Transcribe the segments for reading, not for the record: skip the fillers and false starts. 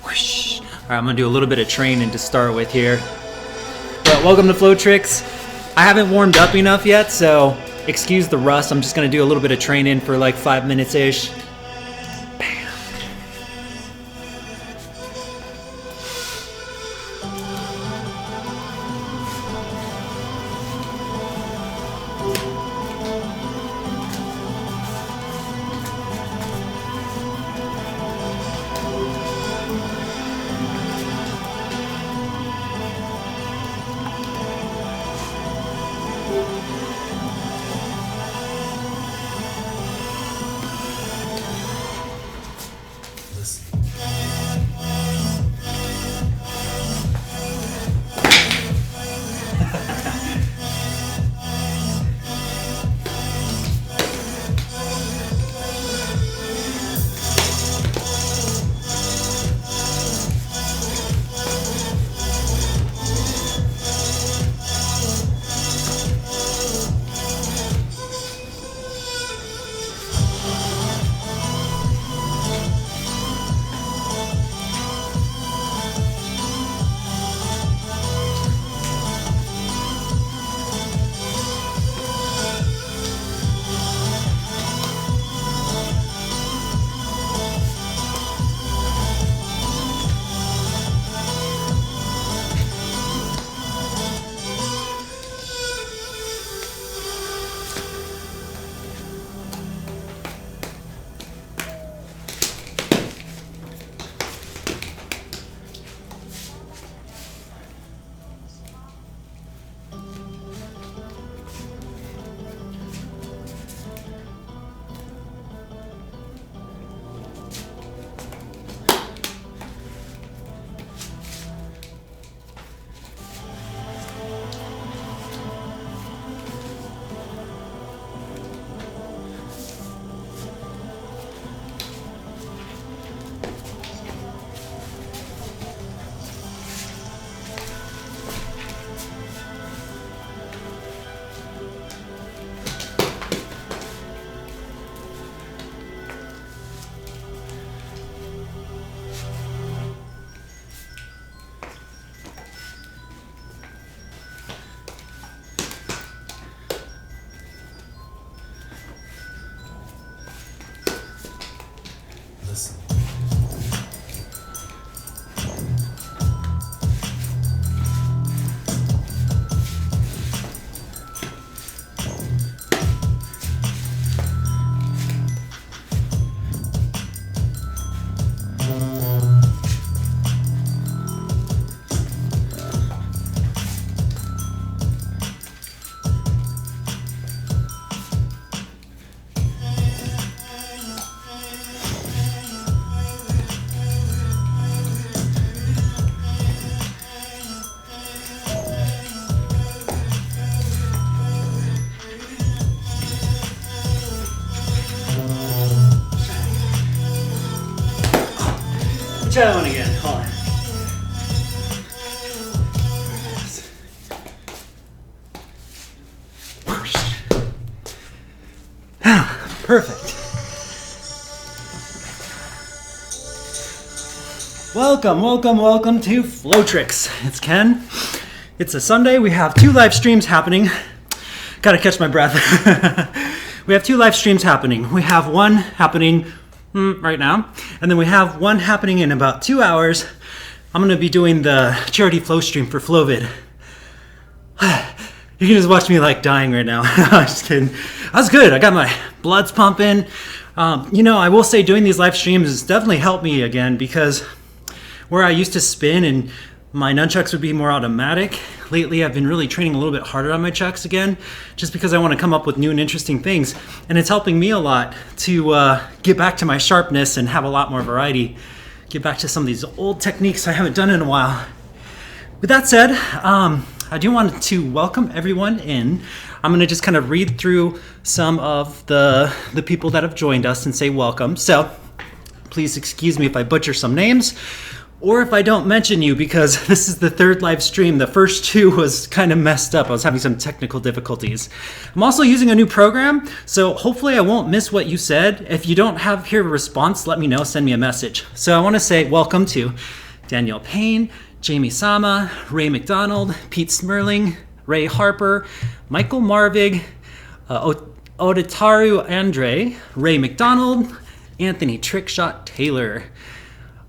Whoosh. All right, I'm gonna do a little bit of training to start with here. But welcome to Flow-Trix. I haven't warmed up enough yet, so excuse the rust. I'm just gonna do a little bit of training for like 5 minutes-ish. Try that one again. Hold on. Perfect. Welcome to Flow-Trix. It's Ken. It's a Sunday. We have 2 live streams happening. Gotta catch my breath. We have 2 live streams happening. We have one happening right now, and then we have one happening in about 2 hours. I'm gonna be doing the charity flow stream for FlowVid. You can just watch me like dying right now. I'm just kidding. That was good. I got my bloods pumping. I will say doing these live streams has definitely helped me again, because where I used to spin and my nunchucks would be more automatic, lately I've been really training a little bit harder on my chucks again, just because I want to come up with new and interesting things. And it's helping me a lot to get back to my sharpness and have a lot more variety. Get back to some of these old techniques I haven't done in a while. With that said, I do want to welcome everyone in. I'm going to just kind of read through some of the people that have joined us and say welcome. So please excuse me if I butcher some names. or if I don't mention you, because this is the third live stream. The first two was kind of messed up. I was having some technical difficulties. I'm also using a new program, so hopefully I won't miss what you said. If you don't hear a response, let me know, send me a message. So I want to say welcome to Danielle Payne, Jamie Sama, Ray McDonald, Pete Smerling, Ray Harper, Michael Marvig, Odetaru Andre, Ray McDonald, Anthony Trickshot Taylor,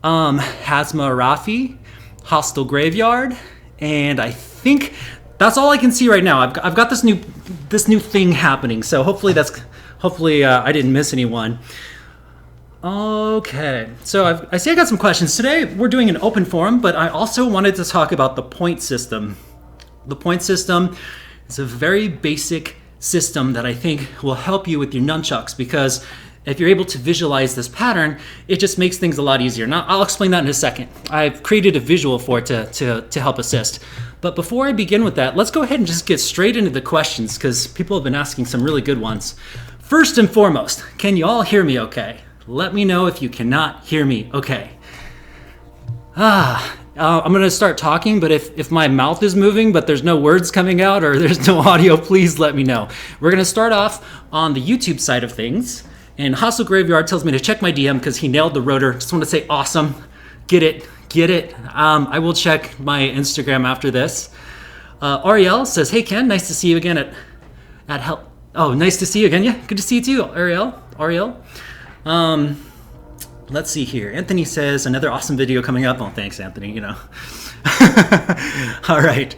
Hazma Rafi, Hostile Graveyard, and I think that's all I can see right now. I've got this new thing happening, so hopefully I didn't miss anyone. Okay, so I see I got some questions. Today we're doing an open forum, but I also wanted to talk about the point system. The point system is a very basic system that I think will help you with your nunchucks, because if you're able to visualize this pattern, it just makes things a lot easier. Now, I'll explain that in a second. I've created a visual for it to help assist. But before I begin with that, let's go ahead and just get straight into the questions, because people have been asking some really good ones. First and foremost, can you all hear me okay? Let me know if you cannot hear me okay. I'm going to start talking, but if my mouth is moving but there's no words coming out or there's no audio, please let me know. We're going to start off on the YouTube side of things. And Hostile Graveyard tells me to check my DM because he nailed the rotor. Just want to say awesome. Get it. I will check my Instagram after this. Ariel says, hey Ken, nice to see you again at help. Oh, nice to see you again. Yeah, good to see you too, Ariel. Let's see here. Anthony says, another awesome video coming up. Oh, thanks, Anthony, All right.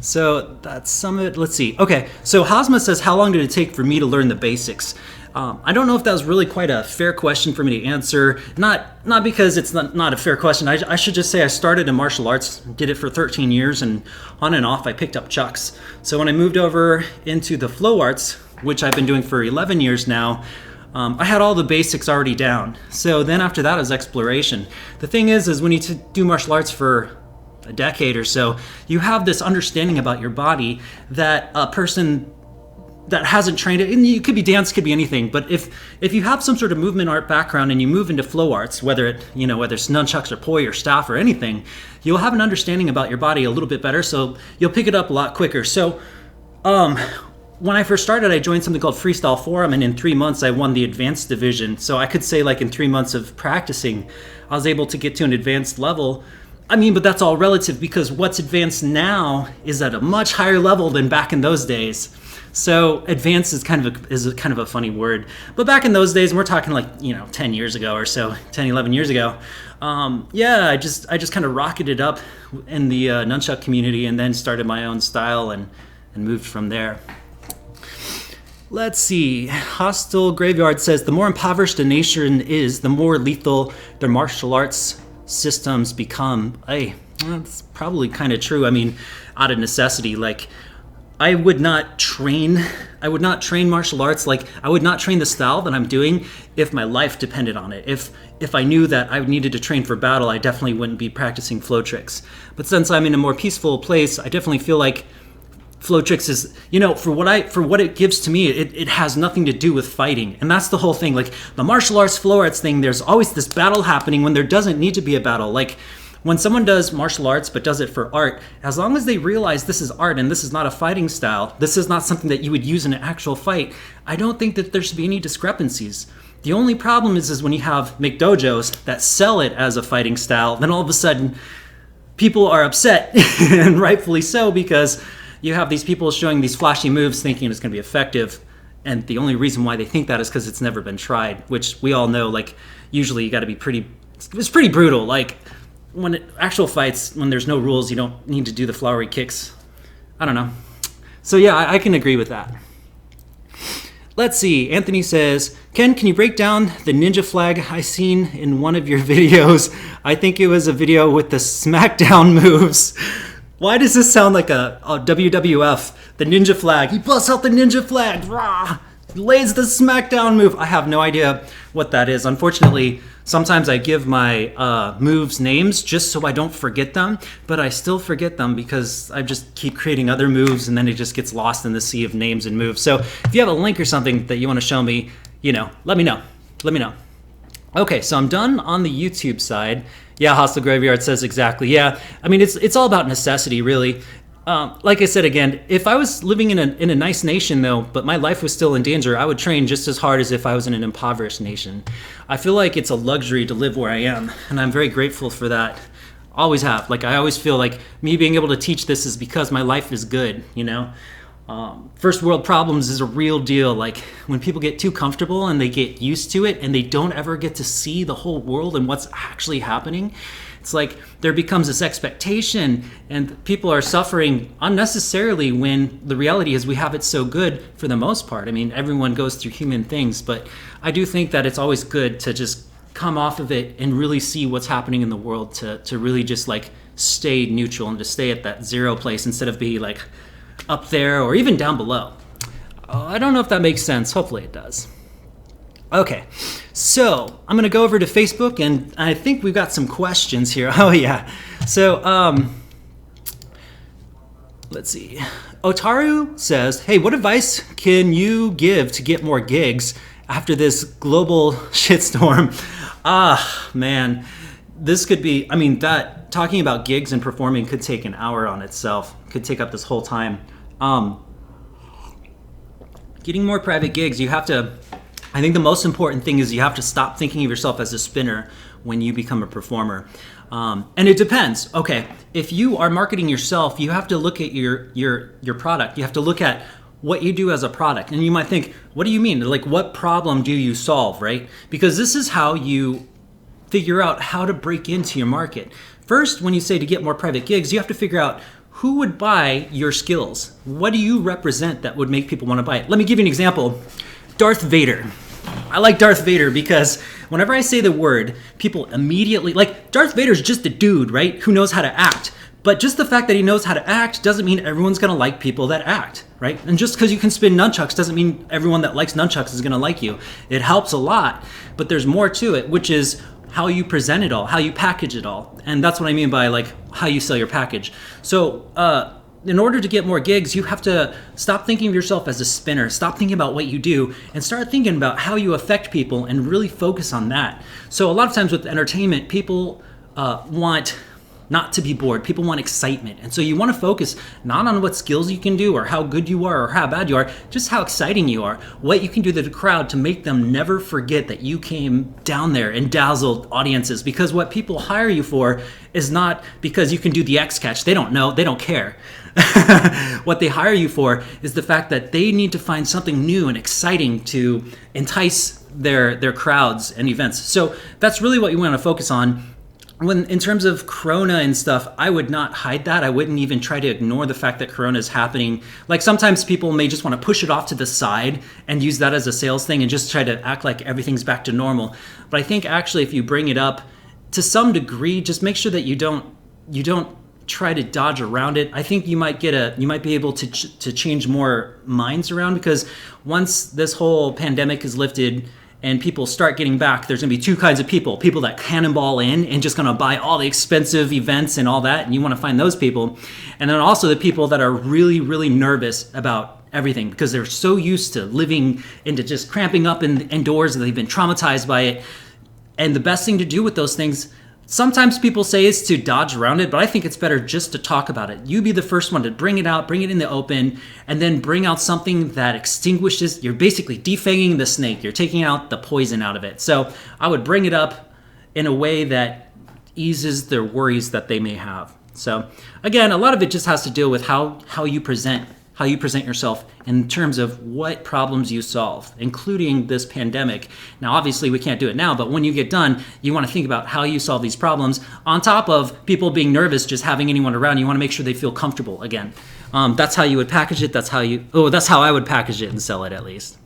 So that's some of it. Let's see. Okay, so Hazma says, how long did it take for me to learn the basics? I don't know if that was really quite a fair question for me to answer. Not because it's not a fair question. I should just say I started in martial arts, did it for 13 years, and on and off I picked up chucks. So when I moved over into the flow arts, which I've been doing for 11 years now, I had all the basics already down. So then after that was exploration. The thing is when you do martial arts for a decade or so, you have this understanding about your body that a person that hasn't trained it, and it could be dance, could be anything, but if you have some sort of movement art background and you move into flow arts, whether it's nunchucks or poi or staff or anything, you'll have an understanding about your body a little bit better, so you'll pick it up a lot quicker. So when I first started, I joined something called Freestyle Forum, and in 3 months I won the advanced division. So I could say in 3 months of practicing, I was able to get to an advanced level. But that's all relative, because what's advanced now is at a much higher level than back in those days. So advanced is kind of a funny word. But back in those days, and we're talking 10 years ago or so, 10, 11 years ago, I just kind of rocketed up in the nunchuck community and then started my own style and moved from there. Let's see. Hostile Graveyard says, the more impoverished a nation is, the more lethal their martial arts systems become. Hey, that's probably kind of true. Out of necessity. I would not train martial arts. I would not train the style that I'm doing if my life depended on it. If I knew that I needed to train for battle, I definitely wouldn't be practicing flow tricks. But since I'm in a more peaceful place, I definitely feel like flow tricks is, for what it gives to me, it has nothing to do with fighting. And that's the whole thing. The martial arts, flow arts thing, there's always this battle happening when there doesn't need to be a battle. When someone does martial arts but does it for art, as long as they realize this is art and this is not a fighting style, this is not something that you would use in an actual fight, I don't think that there should be any discrepancies. The only problem is when you have McDojos that sell it as a fighting style, then all of a sudden people are upset, and rightfully so, because you have these people showing these flashy moves thinking it's going to be effective, and the only reason why they think that is because it's never been tried, which we all know, usually you got to be it's pretty brutal. When actual fights, when there's no rules, you don't need to do the flowery kicks. I don't know. So yeah, I can agree with that. Let's see. Anthony says, Ken, can you break down the ninja flag I seen in one of your videos? I think it was a video with the SmackDown moves. Why does this sound like a WWF? The ninja flag. He busts out the ninja flag. Rah! Lays the SmackDown move. I have no idea what that is. Unfortunately, sometimes I give my moves names just so I don't forget them, but I still forget them because I just keep creating other moves, and then it just gets lost in the sea of names and moves. So if you have a link or something that you want to show me, let me know. Okay, so I'm done on the YouTube side. Yeah, Hostile Graveyard says exactly. Yeah, I mean it's all about necessity, really. Like I said again, if I was living in a nice nation though, but my life was still in danger, I would train just as hard as if I was in an impoverished nation. I feel like it's a luxury to live where I am, and I'm very grateful for that. Always have. Like I always feel like me being able to teach this is because my life is good, you know? First world problems is a real deal. Like when people get too comfortable and they get used to it and they don't ever get to see the whole world and what's actually happening, it's like there becomes this expectation and people are suffering unnecessarily when the reality is we have it so good for the most part. I mean, everyone goes through human things, but I do think that it's always good to just come off of it and really see what's happening in the world, to really just like stay neutral and to stay at that zero place instead of be like up there or even down below. I don't know if that makes sense. Hopefully it does. Okay, so I'm gonna go over to Facebook and I think we've got some questions here. Oh yeah, so let's see. Otaru says, hey, what advice can you give to get more gigs after this global shitstorm? Man, this could be, I mean, that talking about gigs and performing could take an hour on itself, could take up this whole time. Getting more private gigs, you have to, I think the most important thing is you have to stop thinking of yourself as a spinner when you become a performer. And it depends. Okay, if you are marketing yourself, you have to look at your product. You have to look at what you do as a product. And you might think, what do you mean? Like, what problem do you solve, right? Because this is how you figure out how to break into your market. First, when you say to get more private gigs, you have to figure out who would buy your skills. What do you represent that would make people want to buy it? Let me give you an example. Darth Vader. I like Darth Vader because whenever I say the word, people immediately, like, Darth Vader's just a dude, right? Who knows how to act. But just the fact that he knows how to act doesn't mean everyone's gonna like people that act, right? And just because you can spin nunchucks doesn't mean everyone that likes nunchucks is gonna like you. It helps a lot, but there's more to it, which is how you present it all, how you package it all. And that's what I mean by like how you sell your package. So in order to get more gigs, you have to stop thinking of yourself as a spinner, stop thinking about what you do, and start thinking about how you affect people and really focus on that. So a lot of times with entertainment, people want not to be bored. People want excitement. And so you want to focus not on what skills you can do or how good you are or how bad you are, just how exciting you are, what you can do to the crowd to make them never forget that you came down there and dazzled audiences. Because what people hire you for is not because you can do the X catch. They don't know, they don't care. What they hire you for is the fact that they need to find something new and exciting to entice their crowds and events. So that's really what you want to focus on. When in terms of Corona and stuff, I would not hide that. I wouldn't even try to ignore the fact that Corona is happening. Like sometimes people may just want to push it off to the side and use that as a sales thing and just try to act like everything's back to normal. But I think actually if you bring it up to some degree, just make sure that you don't try to dodge around it. I think you might be able to change more minds around, because once this whole pandemic is lifted and people start getting back, there's gonna be two kinds of people that cannonball in and just gonna buy all the expensive events and all that, and you wanna find those people. And then also the people that are really, really nervous about everything because they're so used to living into just cramping up indoors and they've been traumatized by it. And the best thing to do with those things, sometimes people say, is to dodge around it, but I think it's better just to talk about it. You be the first one to bring it out, bring it in the open, and then bring out something that extinguishes. You're basically defanging the snake. You're taking out the poison out of it. So I would bring it up in a way that eases their worries that they may have. So again, a lot of it just has to do with how you present yourself in terms of what problems you solve, including this pandemic. Now, obviously, we can't do it now, but when you get done, you want to think about how you solve these problems on top of people being nervous, just having anyone around. You want to make sure they feel comfortable again. That's how you would package it. That's how I would package it and sell it, at least.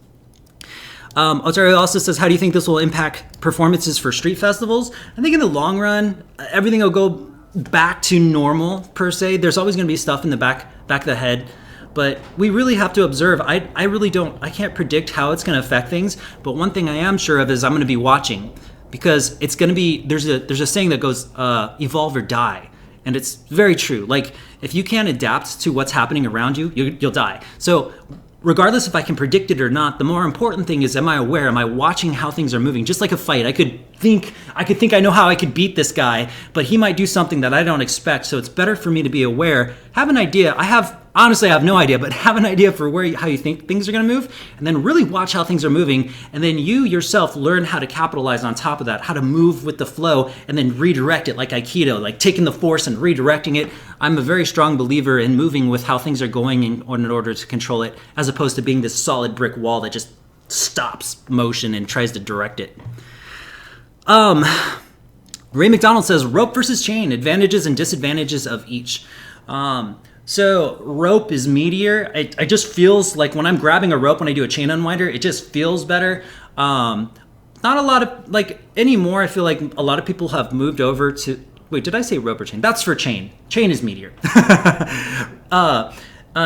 Otario also says, how do you think this will impact performances for street festivals? I think in the long run, everything will go back to normal, per se. There's always going to be stuff in the back of the head. But we really have to observe. I can't predict how it's going to affect things. But one thing I am sure of is I'm going to be watching, because it's going to be, there's a saying that goes, evolve or die. And it's very true. Like, if you can't adapt to what's happening around you, you'll die. So regardless if I can predict it or not, the more important thing is, am I aware? Am I watching how things are moving? Just like a fight, I could think I know how I could beat this guy, but he might do something that I don't expect. So it's better for me to be aware, have an idea. Honestly, I have no idea, but have an idea for how you think things are going to move, and then really watch how things are moving, and then you yourself learn how to capitalize on top of that, how to move with the flow, and then redirect it like Aikido, like taking the force and redirecting it. I'm a very strong believer in moving with how things are going in order to control it, as opposed to being this solid brick wall that just stops motion and tries to direct it. Ray McDonald says, rope versus chain, advantages and disadvantages of each. So rope is meatier. It just feels like when I'm grabbing a rope, when I do a chain unwinder, it just feels better. Not a lot of, like, anymore, I feel like a lot of people have moved over to, wait, did I say rope or chain? That's for chain. Chain is meatier.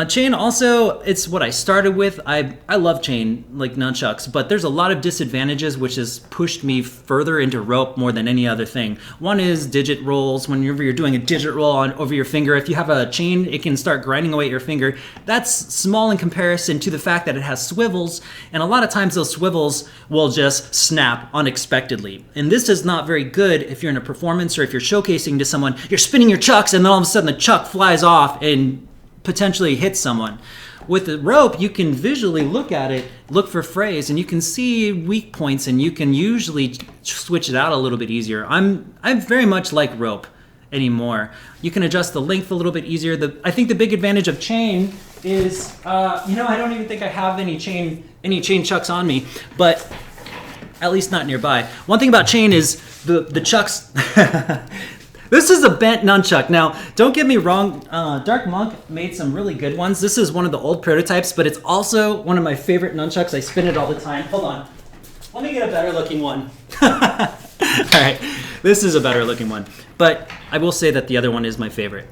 Chain also, it's what I started with. I love chain, like nunchucks, but there's a lot of disadvantages which has pushed me further into rope more than any other thing. One is digit rolls. Whenever you're doing a digit roll over your finger, if you have a chain, it can start grinding away at your finger. That's small in comparison to the fact that it has swivels, and a lot of times those swivels will just snap unexpectedly. And this is not very good if you're in a performance or if you're showcasing to someone, you're spinning your chucks and then all of a sudden the chuck flies off and potentially hit someone. With the rope, you can visually look at it, look for frays, and you can see weak points, and you can usually switch it out a little bit easier. I'm very much like rope anymore. You can adjust the length a little bit easier. I think the big advantage of chain is, I don't even think I have any chain chucks on me, but at least not nearby. One thing about chain is the chucks. This is a bent nunchuck. Now, don't get me wrong, Dark Monk made some really good ones. This is one of the old prototypes, but it's also one of my favorite nunchucks. I spin it all the time. Hold on. Let me get a better looking one. All right, this is a better looking one, but I will say that the other one is my favorite.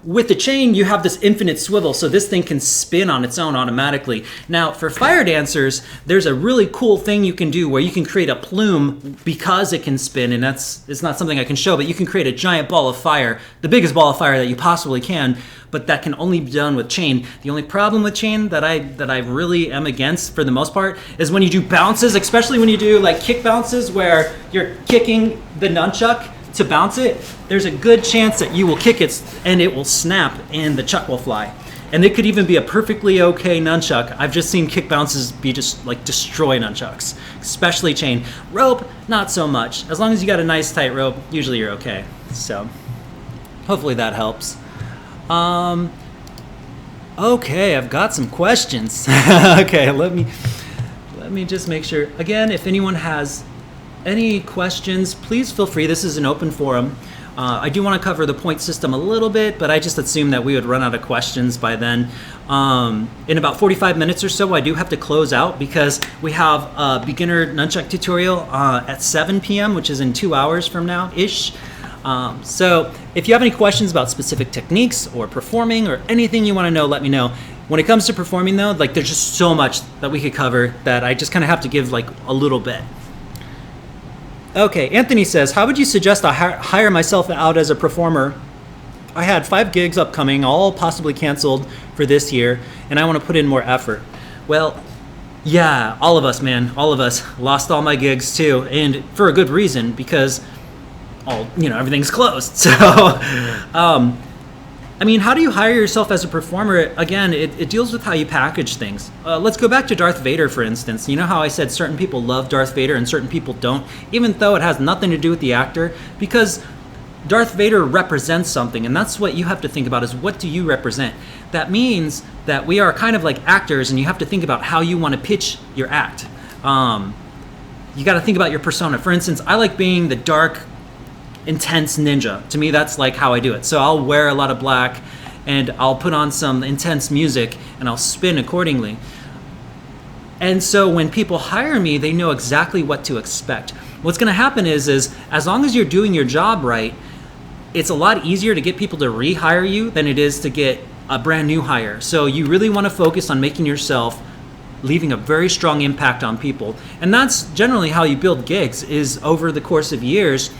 With the chain, you have this infinite swivel, so this thing can spin on its own automatically. Now, for fire dancers, there's a really cool thing you can do where you can create a plume because it can spin, and it's not something I can show, but you can create a giant ball of fire, the biggest ball of fire that you possibly can, but that can only be done with chain. The only problem with chain that I really am against for the most part is when you do bounces, especially when you do like kick bounces where you're kicking the nunchuck to bounce it, there's a good chance that you will kick it and it will snap and the chuck will fly. And it could even be a perfectly okay nunchuck. I've just seen kick bounces be just like destroy nunchucks, especially chain. Rope, not so much. As long as you got a nice tight rope, usually you're okay. So hopefully that helps. Okay, I've got some questions. Okay, let me just make sure. Again, if anyone has any questions, please feel free. This is an open forum. I do want to cover the point system a little bit, but I just assumed that we would run out of questions by then. In about 45 minutes or so, I do have to close out because we have a beginner nunchuck tutorial at 7 p.m., which is in 2 hours from now-ish. So if you have any questions about specific techniques or performing or anything you want to know, let me know. When it comes to performing though, like there's just so much that we could cover that I just kind of have to give like a little bit. Okay, Anthony says, how would you suggest I hire myself out as a performer? I had 5 gigs upcoming, all possibly canceled for this year, and I want to put in more effort. Well, yeah, all of us, man, all of us lost all my gigs too, and for a good reason, because everything's closed. So, I mean, how do you hire yourself as a performer? Again, it deals with how you package things. Let's go back to Darth Vader, for instance. You know how I said certain people love Darth Vader and certain people don't, even though it has nothing to do with the actor? Because Darth Vader represents something, and that's what you have to think about is what do you represent? That means that we are kind of like actors, and you have to think about how you want to pitch your act. You got to think about your persona. For instance, I like being the dark, intense ninja. To me, that's like how I do it. So I'll wear a lot of black and I'll put on some intense music and I'll spin accordingly. And so when people hire me, they know exactly what to expect. What's going to happen is as long as you're doing your job right, it's a lot easier to get people to rehire you than it is to get a brand new hire. So you really want to focus on making yourself leaving a very strong impact on people. And that's generally how you build gigs, is over the course of years,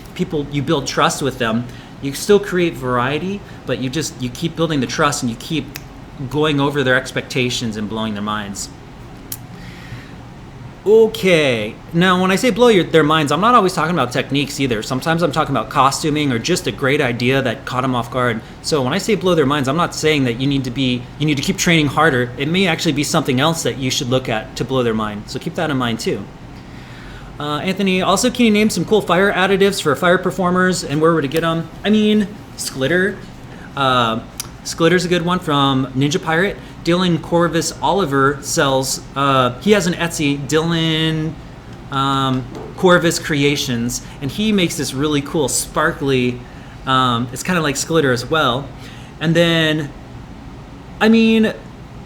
you build trust with them. You still create variety, but you keep building the trust and you keep going over their expectations and blowing their minds. Okay, now when I say blow their minds, I'm not always talking about techniques either. Sometimes I'm talking about costuming or just a great idea that caught them off guard. So when I say blow their minds, I'm not saying that you need to keep training harder. It may actually be something else that you should look at to blow their mind. So keep that in mind too. Anthony, also can you name some cool fire additives for fire performers and where to get them? I mean, Splitter. Splitter's a good one from Ninja Pirate. Dylan Corvus Oliver sells, he has an Etsy, Dylan Corvus Creations, and he makes this really cool sparkly, it's kind of like Splitter as well. And then, I mean,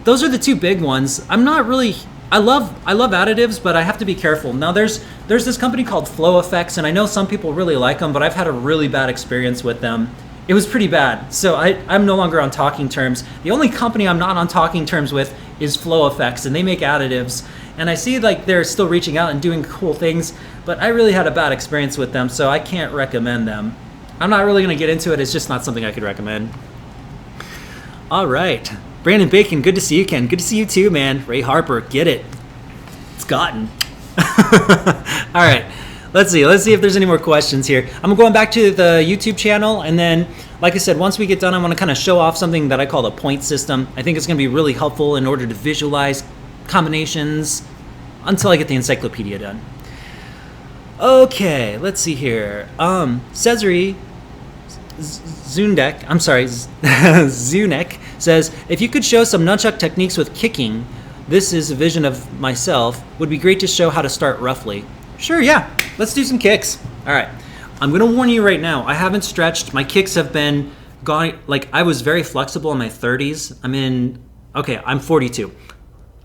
those are the two big ones. I love additives, but I have to be careful. Now there's this company called Flow Effects, and I know some people really like them, but I've had a really bad experience with them. It was pretty bad, so I'm no longer on talking terms. The only company I'm not on talking terms with is Flow Effects, and they make additives. And I see like they're still reaching out and doing cool things, but I really had a bad experience with them, so I can't recommend them. I'm not really gonna get into it, it's just not something I could recommend. All right, Brandon Bacon, good to see you, Ken. Good to see you too, man. Ray Harper, get it. It's gotten. All right. Let's see if there's any more questions here. I'm going back to the YouTube channel, and then, like I said, once we get done, I want to kind of show off something that I call the point system. I think it's going to be really helpful in order to visualize combinations until I get the encyclopedia done. Okay, let's see here. Cesare Zundek, Zunek says, if you could show some nunchuck techniques with kicking, this is a vision of myself, would be great to show how to start roughly. Sure, yeah. Let's do some kicks. All right. I'm going to warn you right now. I haven't stretched. My kicks have been gone. Like, I was very flexible in my 30s. I'm 42.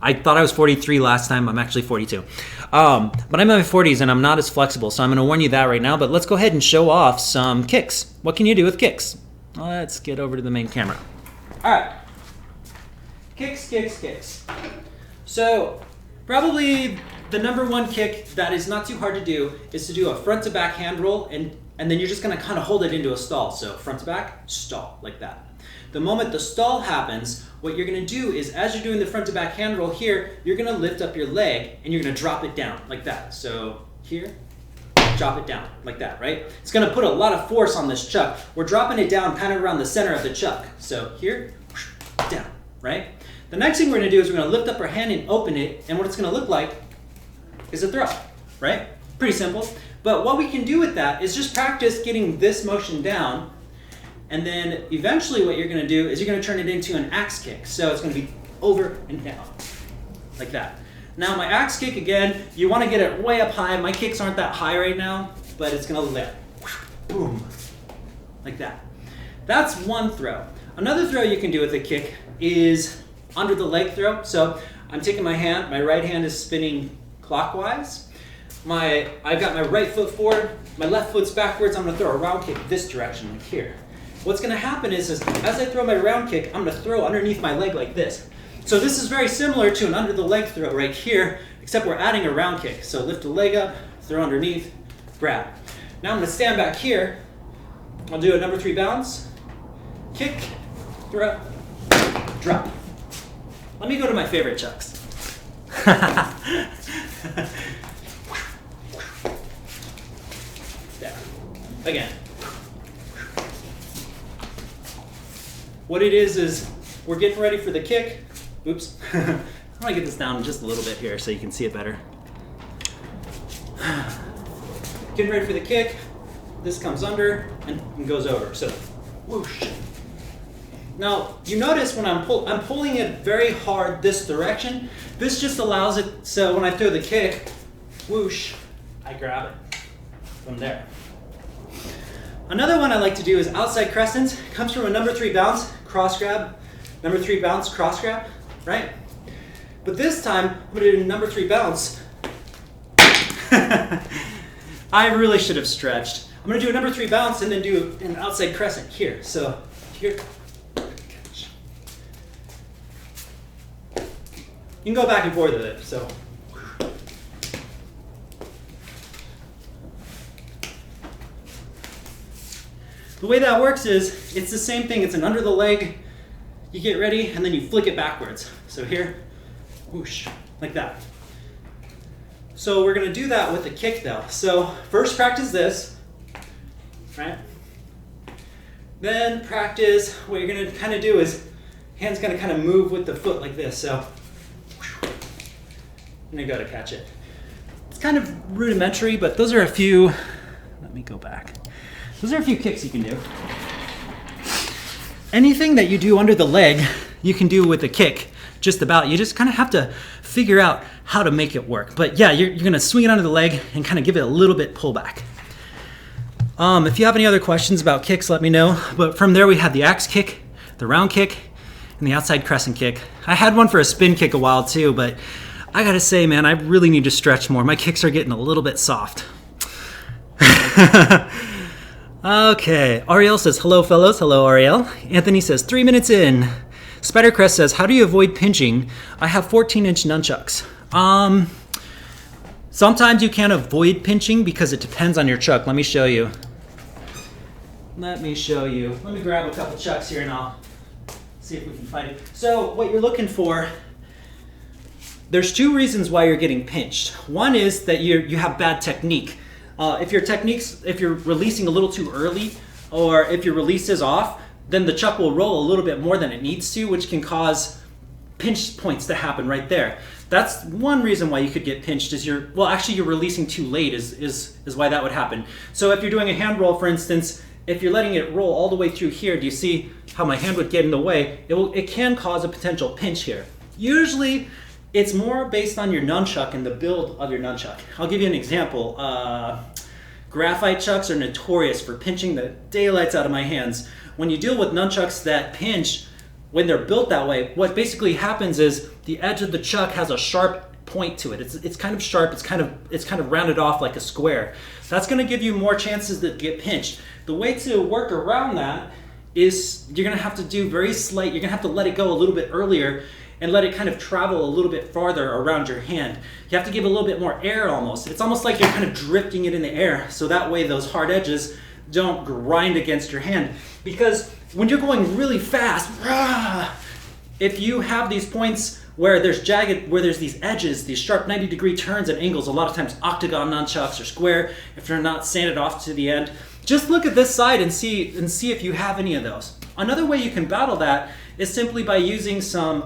I thought I was 43 last time. I'm actually 42. But I'm in my 40s and I'm not as flexible. So I'm going to warn you that right now. But let's go ahead and show off some kicks. What can you do with kicks? Let's get over to the main camera. All right. Kicks. So probably the number one kick that is not too hard to do is to do a front to back hand roll, and then you're just gonna kind of hold it into a stall. So front to back, stall, like that. The moment the stall happens, what you're gonna do is as you're doing the front to back hand roll here, you're gonna lift up your leg and you're gonna drop it down like that. So here, drop it down like that, right? It's gonna put a lot of force on this chuck. We're dropping it down kind of around the center of the chuck. So here, down, right? The next thing we're gonna do is we're gonna lift up our hand and open it, and what it's gonna look like is a throw, right? Pretty simple. But what we can do with that is just practice getting this motion down, and then eventually what you're gonna do is you're gonna turn it into an axe kick. So it's gonna be over and down, like that. Now my axe kick, again, you wanna get it way up high. My kicks aren't that high right now, but it's gonna lift, boom, like that. That's one throw. Another throw you can do with a kick is under the leg throw. So I'm taking my hand, my right hand is spinning clockwise. I've got my right foot forward, my left foot's backwards. I'm gonna throw a round kick this direction, like here. What's gonna happen is as I throw my round kick, I'm gonna throw underneath my leg like this. So this is very similar to an under the leg throw right here, except we're adding a round kick. So lift the leg up, throw underneath, grab. Now I'm gonna stand back here. I'll do a number 3 bounce, kick, throw, drop. Let me go to my favorite chucks. There. Again. What it is we're getting ready for the kick. Oops. I'm gonna get this down just a little bit here so you can see it better. Getting ready for the kick. This comes under and goes over. So, whoosh. Now, you notice when I'm pulling it very hard this direction. This just allows it, so when I throw the kick, whoosh, I grab it from there. Another one I like to do is outside crescents. Comes from a number 3 bounce, cross grab, number 3 bounce, cross grab, right? But this time, I'm gonna do number 3 bounce. I really should have stretched. I'm gonna do a number 3 bounce and then do an outside crescent here. So here. You can go back and forth with it, so. The way that works is, it's the same thing, it's an under the leg. you get ready, and then you flick it backwards. So here, whoosh, like that. So we're gonna do that with the kick though. So first practice this, right? Then practice, what you're gonna kind of do is, hand's gonna kind of move with the foot like this, so, and you gotta catch it. It's kind of rudimentary, but those are a few, let me go back. Those are a few kicks you can do. Anything that you do under the leg, you can do with a kick, just about. You just kind of have to figure out how to make it work. But yeah, you're gonna swing it under the leg and kind of give it a little bit pull back. If you have any other questions about kicks, let me know. But from there we have the axe kick, the round kick, and the outside crescent kick. I had one for a spin kick a while too, but I gotta say, man, I really need to stretch more. My kicks are getting a little bit soft. Okay, Ariel says, hello fellows. Hello, Ariel. Anthony says, 3 minutes in. Spidercrest says, how do you avoid pinching? I have 14-inch nunchucks. Sometimes you can't avoid pinching because it depends on your chuck. Let me show you. Let me grab a couple chucks here and I'll see if we can find it. So what you're looking for, there's two reasons why you're getting pinched. One is that you have bad technique. If you're releasing a little too early, or if your release is off, then the chuck will roll a little bit more than it needs to, which can cause pinch points to happen right there. That's one reason why you could get pinched, is you're releasing too late is why that would happen. So if you're doing a hand roll, for instance, if you're letting it roll all the way through here, do you see how my hand would get in the way? It can cause a potential pinch here. Usually, it's more based on your nunchuck and the build of your nunchuck. I'll give you an example. Graphite chucks are notorious for pinching the daylights out of my hands. When you deal with nunchucks that pinch, when they're built that way, what basically happens is the edge of the chuck has a sharp point to it. It's kind of sharp, it's kind of rounded off like a square. That's gonna give you more chances to get pinched. The way to work around that is you're gonna have to do very slight, you're gonna have to let it go a little bit earlier and let it kind of travel a little bit farther around your hand. You have to give a little bit more air almost. It's almost like you're kind of drifting it in the air, so that way those hard edges don't grind against your hand. Because when you're going really fast, if you have these points where there's these edges, these sharp 90-degree turns and angles, a lot of times octagon nunchucks or square, if they're not sanded off to the end, just look at this side and see if you have any of those. Another way you can battle that is simply by using some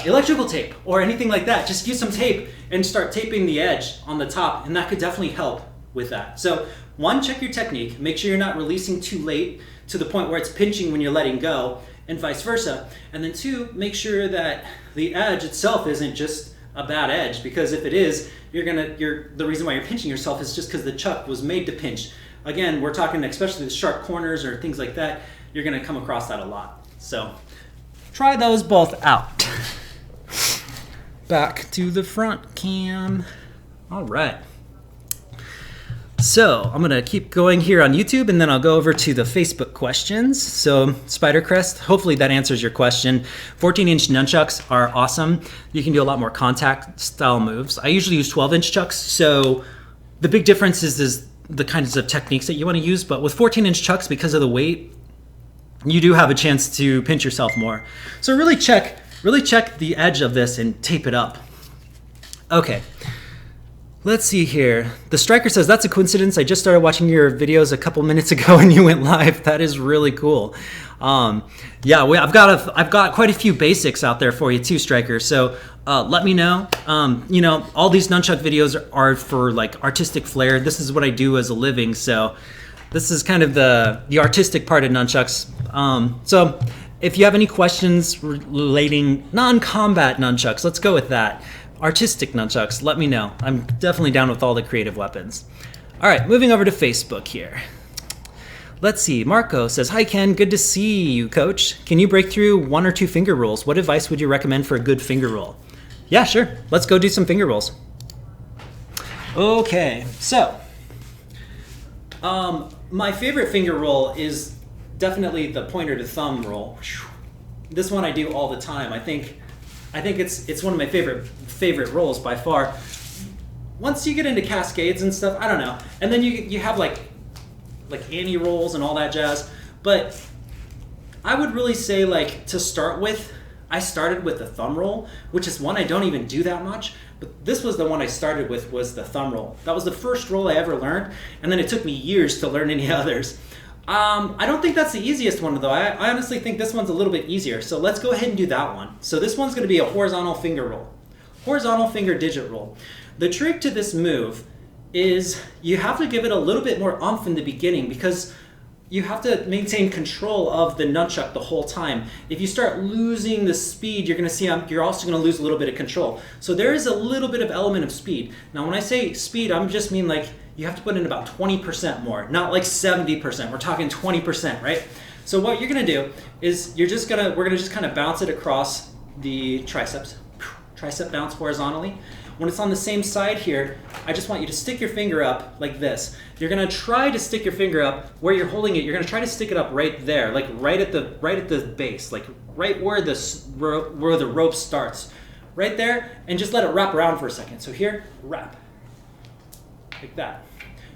electrical tape or anything like that. Just use some tape and start taping the edge on the top, and that could definitely help with that. So one, check your technique. Make sure you're not releasing too late to the point where it's pinching when you're letting go, and vice versa. And then two, make sure that the edge itself isn't just a bad edge, because if it is, the reason why you're pinching yourself is just because the chuck was made to pinch. Again, we're talking especially the sharp corners or things like that, you're gonna come across that a lot. So try those both out. Back to the front cam. All right. So I'm gonna keep going here on YouTube, and then I'll go over to the Facebook questions. So Spidercrest, hopefully that answers your question. 14-inch nunchucks are awesome. You can do a lot more contact style moves. I usually use 12-inch chucks, so the big difference is the kinds of techniques that you wanna use, but with 14-inch chucks, because of the weight, you do have a chance to pinch yourself more. So really check the edge of this and tape it up. Okay. Let's see here. The Striker says, that's a coincidence. I just started watching your videos a couple minutes ago and you went live. That is really cool. Yeah, I've got quite a few basics out there for you too, Striker. So let me know. You know, all these nunchuck videos are for like artistic flair. This is what I do as a living. So this is kind of the artistic part of nunchucks. So if you have any questions relating non-combat nunchucks, let's go with that. Artistic nunchucks, let me know. I'm definitely down with all the creative weapons. All right, moving over to Facebook here. Let's see, Marco says, hi Ken, good to see you, coach. Can you break through 1 or 2 finger rolls? What advice would you recommend for a good finger roll? Yeah, sure, let's go do some finger rolls. Okay, so, my favorite finger roll is definitely the pointer to thumb roll. This one I do all the time. I think it's one of my favorite rolls by far. Once you get into cascades and stuff, I don't know. And then you have like Annie rolls and all that jazz. But I would really say, like, to start with, I started with the thumb roll, which is one I don't even do that much, but this was the one I started with, was the thumb roll. That was the first roll I ever learned, and then it took me years to learn any others. I don't think that's the easiest one though. I honestly think this one's a little bit easier. So let's go ahead and do that one. So this one's gonna be a horizontal finger roll. Horizontal finger digit roll. The trick to this move is you have to give it a little bit more oomph in the beginning because you have to maintain control of the nunchuck the whole time. If you start losing the speed, you're gonna see you're also gonna lose a little bit of control. So there is a little bit of element of speed. Now when I say speed, I'm just mean like you have to put in about 20% more, not like 70%. We're talking 20%, right? So what you're gonna do is we're gonna just kind of bounce it across the triceps. Tricep bounce horizontally. When it's on the same side here, I just want you to stick your finger up like this. You're gonna try to stick your finger up where you're holding it. You're gonna try to stick it up right there, like right at the base, like right where the rope starts, right there, and just let it wrap around for a second. So here, wrap, like that.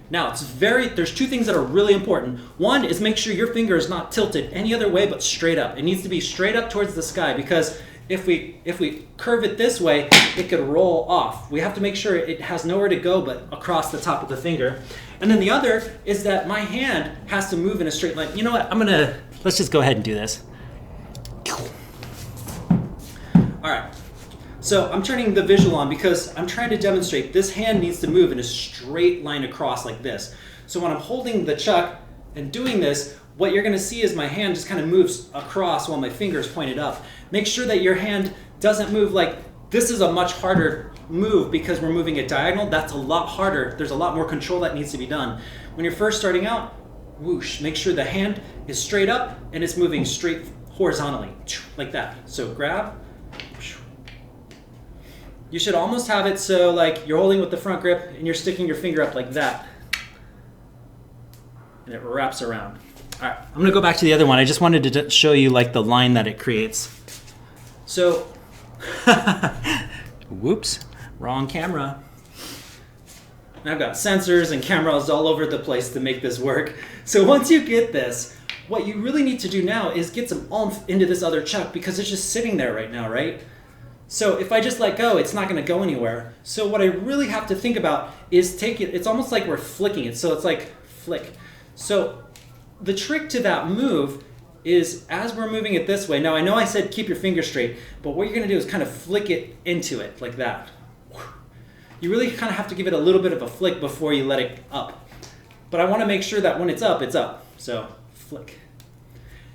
Now there's two things that are really important. One is make sure your finger is not tilted any other way but straight up. It needs to be straight up towards the sky because if we curve it this way, it could roll off. We have to make sure it has nowhere to go but across the top of the finger. And then the other is that my hand has to move in a straight line. You know what, let's just go ahead and do this. All right, so I'm turning the visual on because I'm trying to demonstrate this hand needs to move in a straight line across like this. So when I'm holding the chuck and doing this, what you're gonna see is my hand just kind of moves across while my finger is pointed up. Make sure that your hand doesn't move like, this is a much harder move because we're moving it diagonal. That's a lot harder. There's a lot more control that needs to be done. When you're first starting out, whoosh, make sure the hand is straight up and it's moving straight horizontally, like that. So grab. You should almost have it so like you're holding with the front grip and you're sticking your finger up like that. And it wraps around. All right, I'm gonna go back to the other one. I just wanted to show you like the line that it creates. So, whoops, wrong camera. And I've got sensors and cameras all over the place to make this work. So once you get this, what you really need to do now is get some oomph into this other chuck because it's just sitting there right now, right? So if I just let go, it's not gonna go anywhere. So what I really have to think about is take it, it's almost like we're flicking it. So it's like flick. So the trick to that move is as we're moving it this way, now I know I said keep your finger straight, but what you're gonna do is kind of flick it into it like that. You really kind of have to give it a little bit of a flick before you let it up. But I wanna make sure that when it's up, it's up. So flick.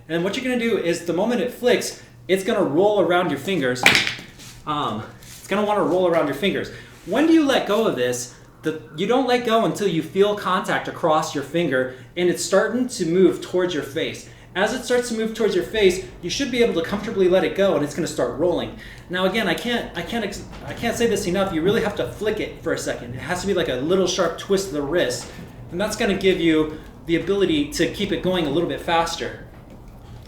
And what you're gonna do is the moment it flicks, it's gonna roll around your fingers. It's gonna wanna roll around your fingers. When do you let go of this? You don't let go until you feel contact across your finger and it's starting to move towards your face. As it starts to move towards your face, you should be able to comfortably let it go and it's gonna start rolling. Now again, I can't say this enough, you really have to flick it for a second. It has to be like a little sharp twist of the wrist, and that's gonna give you the ability to keep it going a little bit faster.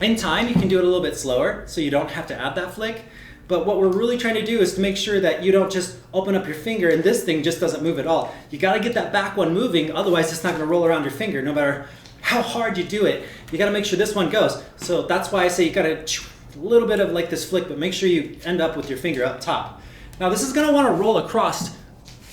In time, you can do it a little bit slower, so you don't have to add that flick. But what we're really trying to do is to make sure that you don't just open up your finger and this thing just doesn't move at all. You gotta get that back one moving, otherwise it's not gonna roll around your finger no matter how hard you do it. You gotta make sure this one goes. So that's why I say you gotta a little bit of like this flick, but make sure you end up with your finger up top. Now this is gonna wanna roll across.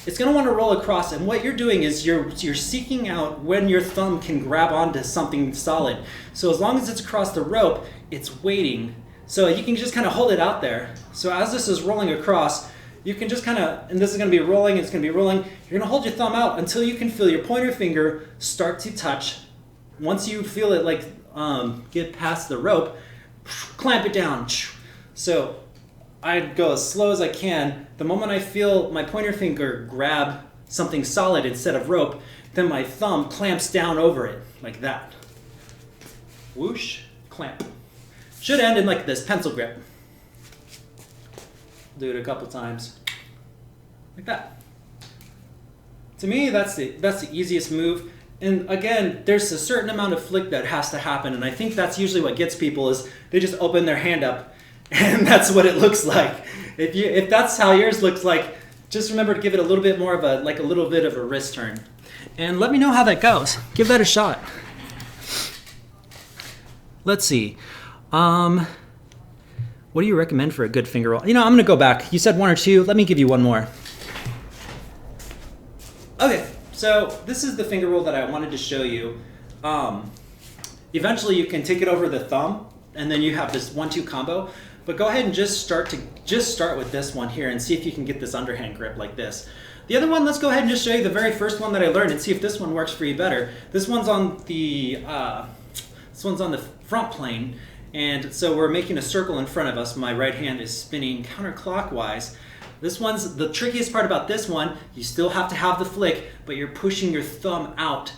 It's gonna wanna roll across, and what you're doing is you're seeking out when your thumb can grab onto something solid. So as long as it's across the rope, it's waiting. So you can just kind of hold it out there. So as this is rolling across, you can just kind of, and this is going to be rolling, it's going to be rolling. You're going to hold your thumb out until you can feel your pointer finger start to touch. Once you feel it like get past the rope, clamp it down. So I go as slow as I can. The moment I feel my pointer finger grab something solid instead of rope, then my thumb clamps down over it like that. Whoosh, clamp. Should end in like this pencil grip. Do it a couple times, like that. To me, that's the easiest move. And again, there's a certain amount of flick that has to happen, and I think that's usually what gets people is they just open their hand up, and that's what it looks like. If that's how yours looks like, just remember to give it a little bit more of a little bit of a wrist turn, and let me know how that goes. Give that a shot. Let's see. What do you recommend for a good finger roll? You know, I'm gonna go back. You said 1 or 2. Let me give you one more. Okay, so this is the finger roll that I wanted to show you. Eventually you can take it over the thumb and then you have this 1-2 combo, but go ahead and just start with this one here and see if you can get this underhand grip like this. The other one, let's go ahead and just show you the very first one that I learned and see if this one works for you better. This one's on the front plane, and so we're making a circle in front of us. My right hand is spinning counterclockwise. This one's the trickiest part about this one. You still have to have the flick, but you're pushing your thumb out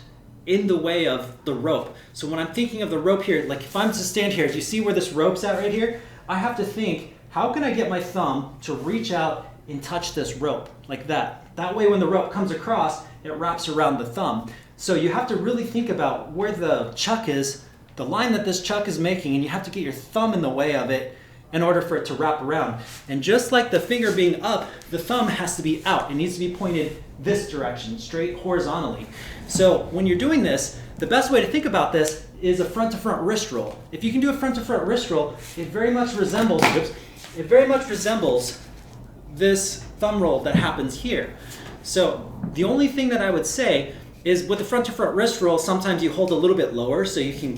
in the way of the rope. So when I'm thinking of the rope here, like if I'm to stand here, do you see where this rope's at right here? I have to think, how can I get my thumb to reach out and touch this rope like that? That way when the rope comes across, it wraps around the thumb. So you have to really think about where the chuck is, the line that this chuck is making, and you have to get your thumb in the way of it in order for it to wrap around. And just like the finger being up, the thumb has to be out. It needs to be pointed this direction, straight horizontally. So when you're doing this, the best way to think about this is a front to front wrist roll. If you can do a front to front wrist roll, it very much resembles this thumb roll that happens here. So the only thing that I would say is with the front to front wrist roll, sometimes you hold a little bit lower so you can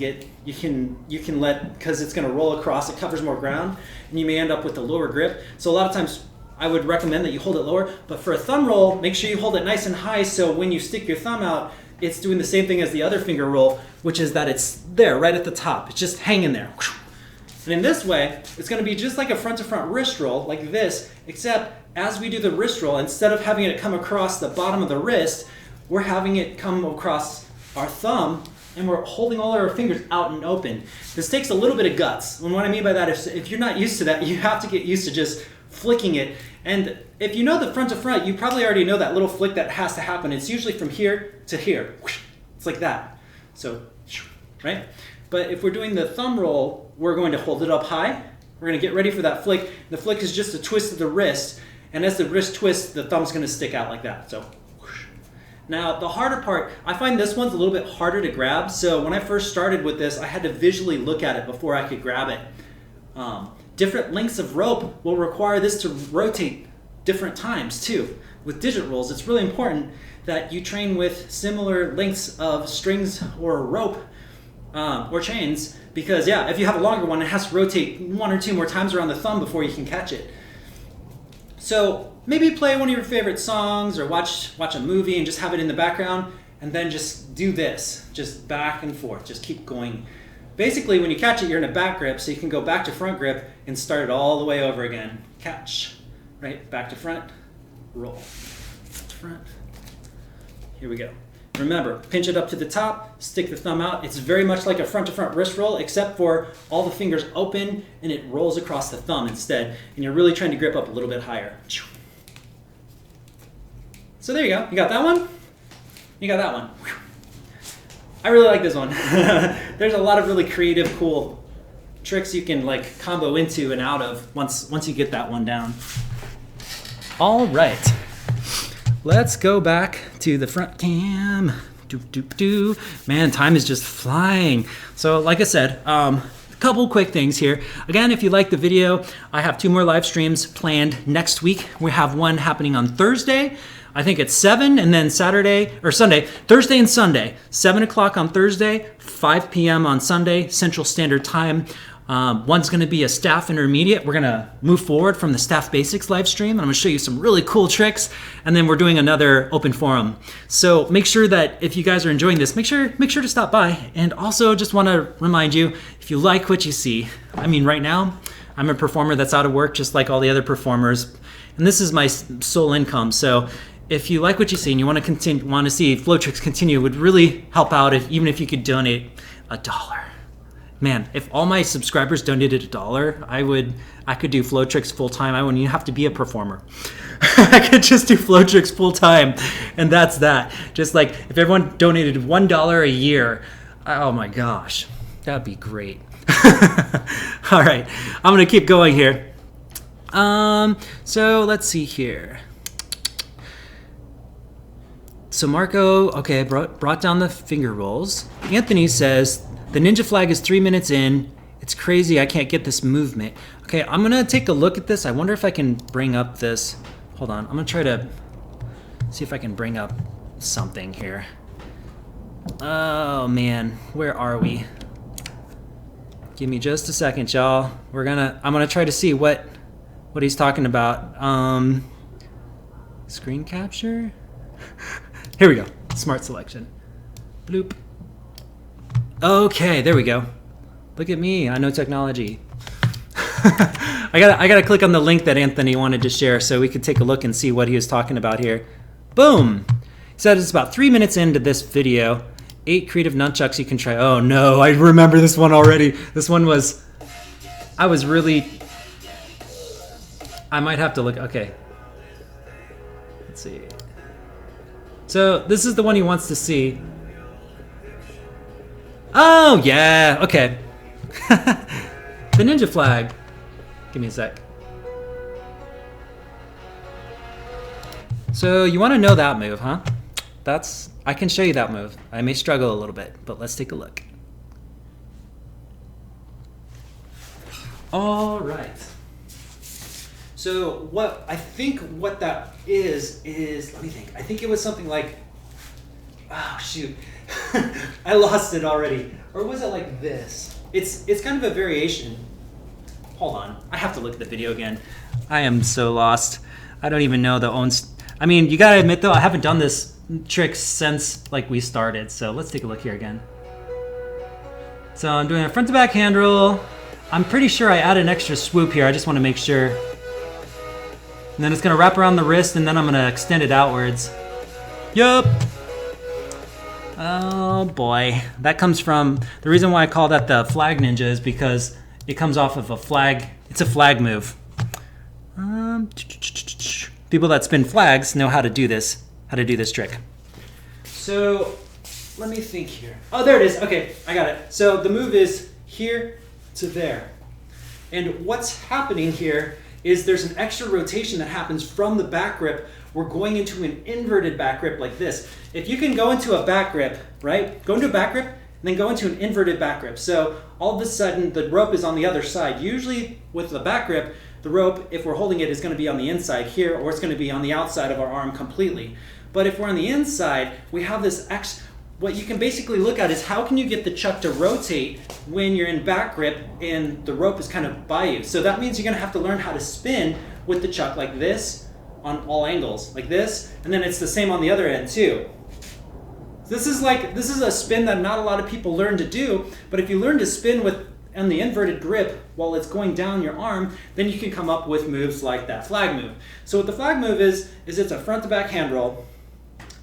let, because it's going to roll across, it covers more ground, and you may end up with a lower grip. So a lot of times I would recommend that you hold it lower, but for a thumb roll, make sure you hold it nice and high so when you stick your thumb out, it's doing the same thing as the other finger roll, which is that it's there right at the top. It's just hanging there. And in this way, it's going to be just like a front to front wrist roll, like this, except as we do the wrist roll, instead of having it come across the bottom of the wrist, we're having it come across our thumb, and we're holding all our fingers out and open. This takes a little bit of guts. And what I mean by that is if you're not used to that, you have to get used to just flicking it. And if you know the front to front, you probably already know that little flick that has to happen. It's usually from here to here. It's like that. So, right? But if we're doing the thumb roll, we're going to hold it up high. We're going to get ready for that flick. The flick is just a twist of the wrist. And as the wrist twists, the thumb's going to stick out like that. So, now the harder part, I find this one's a little bit harder to grab. So when I first started with this, I had to visually look at it before I could grab it. Different lengths of rope will require this to rotate different times too. With digit rolls, it's really important that you train with similar lengths of strings or rope or chains, because yeah, if you have a longer one, it has to rotate 1 or 2 more times around the thumb before you can catch it. So maybe play one of your favorite songs or watch a movie and just have it in the background, and then just do this, just back and forth, just keep going. Basically, when you catch it, you're in a back grip, so you can go back to front grip and start it all the way over again. Catch, right? Back to front, roll, front. Here we go. Remember, pinch it up to the top, stick the thumb out. It's very much like a front to front wrist roll, except for all the fingers open and it rolls across the thumb instead. And you're really trying to grip up a little bit higher. So there you go. You got that one? You got that one. I really like this one. There's a lot of really creative, cool tricks you can like combo into and out of once you get that one down. All right. Let's go back to the front cam. Man, time is just flying. So like I said, a couple quick things here. Again, if you like the video, I have 2 more live streams planned next week. We have one happening on Thursday. I think it's 7, and then Sunday, Thursday and Sunday, 7 o'clock on Thursday, 5 p.m. on Sunday, Central Standard Time. One's going to be a staff intermediate. We're going to move forward from the staff basics live stream, and I'm going to show you some really cool tricks, and then we're doing another open forum. So make sure that if you guys are enjoying this, make sure to stop by. And also just want to remind you, if you like what you see, I mean, right now I'm a performer that's out of work just like all the other performers, and this is my sole income. So if you like what you see and you want to see Flow-Tricks continue, it would really help out even if you could donate $1. Man, if all my subscribers donated $1, I could do Flow-Tricks full time. I wouldn't even have to be a performer. I could just do Flow-Tricks full time, and that's that. Just like if everyone donated $1 a year, oh my gosh, that'd be great. All right, I'm gonna keep going here. So let's see here. So Marco, okay, brought down the finger rolls. Anthony says the ninja flag is 3 minutes in. It's crazy I can't get this movement. Okay, I'm gonna take a look at this. I wonder if I can bring up this. Hold on, I'm gonna try to see if I can bring up something here. Oh man, where are we? Give me just a second, y'all. I'm gonna try to see what he's talking about. Screen capture? Here we go, smart selection. Bloop. Okay, there we go. Look at me, I know technology. I gotta click on the link that Anthony wanted to share so we could take a look and see what he was talking about here. Boom! He said it's about 3 minutes into this video. 8 creative nunchucks you can try. Oh no, I remember this one already. This one was, I might have to look, okay. Let's see. So this is the one he wants to see. Oh yeah, okay. The ninja flag. Give me a sec. So you want to know that move, huh? I can show you that move. I may struggle a little bit, but let's take a look. All right. So what that is, let me think. I think it was something like, oh shoot, I lost it already. Or was it like this? It's kind of a variation. Hold on, I have to look at the video again. I am so lost. I don't even know I mean, you gotta admit though, I haven't done this trick since like we started. So let's take a look here again. So I'm doing a front to back hand roll. I'm pretty sure I add an extra swoop here. I just want to make sure. And then it's gonna wrap around the wrist and then I'm gonna extend it outwards. Yup. Oh boy, that comes from, the reason why I call that the flag ninja is because it comes off of a flag. It's a flag move. People that spin flags know how to do this trick. So let me think here. Oh, there it is. Okay, I got it. So the move is here to there. And what's happening here is there's an extra rotation that happens from the back grip. We're going into an inverted back grip like this. If you can go into a back grip, right? Go into a back grip and then go into an inverted back grip. So all of a sudden the rope is on the other side. Usually with the back grip, the rope, if we're holding it, is going to be on the inside here, or it's going to be on the outside of our arm completely. But if we're on the inside, we have this what you can basically look at is how can you get the chuck to rotate when you're in back grip and the rope is kind of by you. So that means you're going to have to learn how to spin with the chuck like this on all angles, like this, and then it's the same on the other end too. This is a spin that not a lot of people learn to do, but if you learn to spin on the inverted grip while it's going down your arm, then you can come up with moves like that flag move. So what the flag move is it's a front to back hand roll,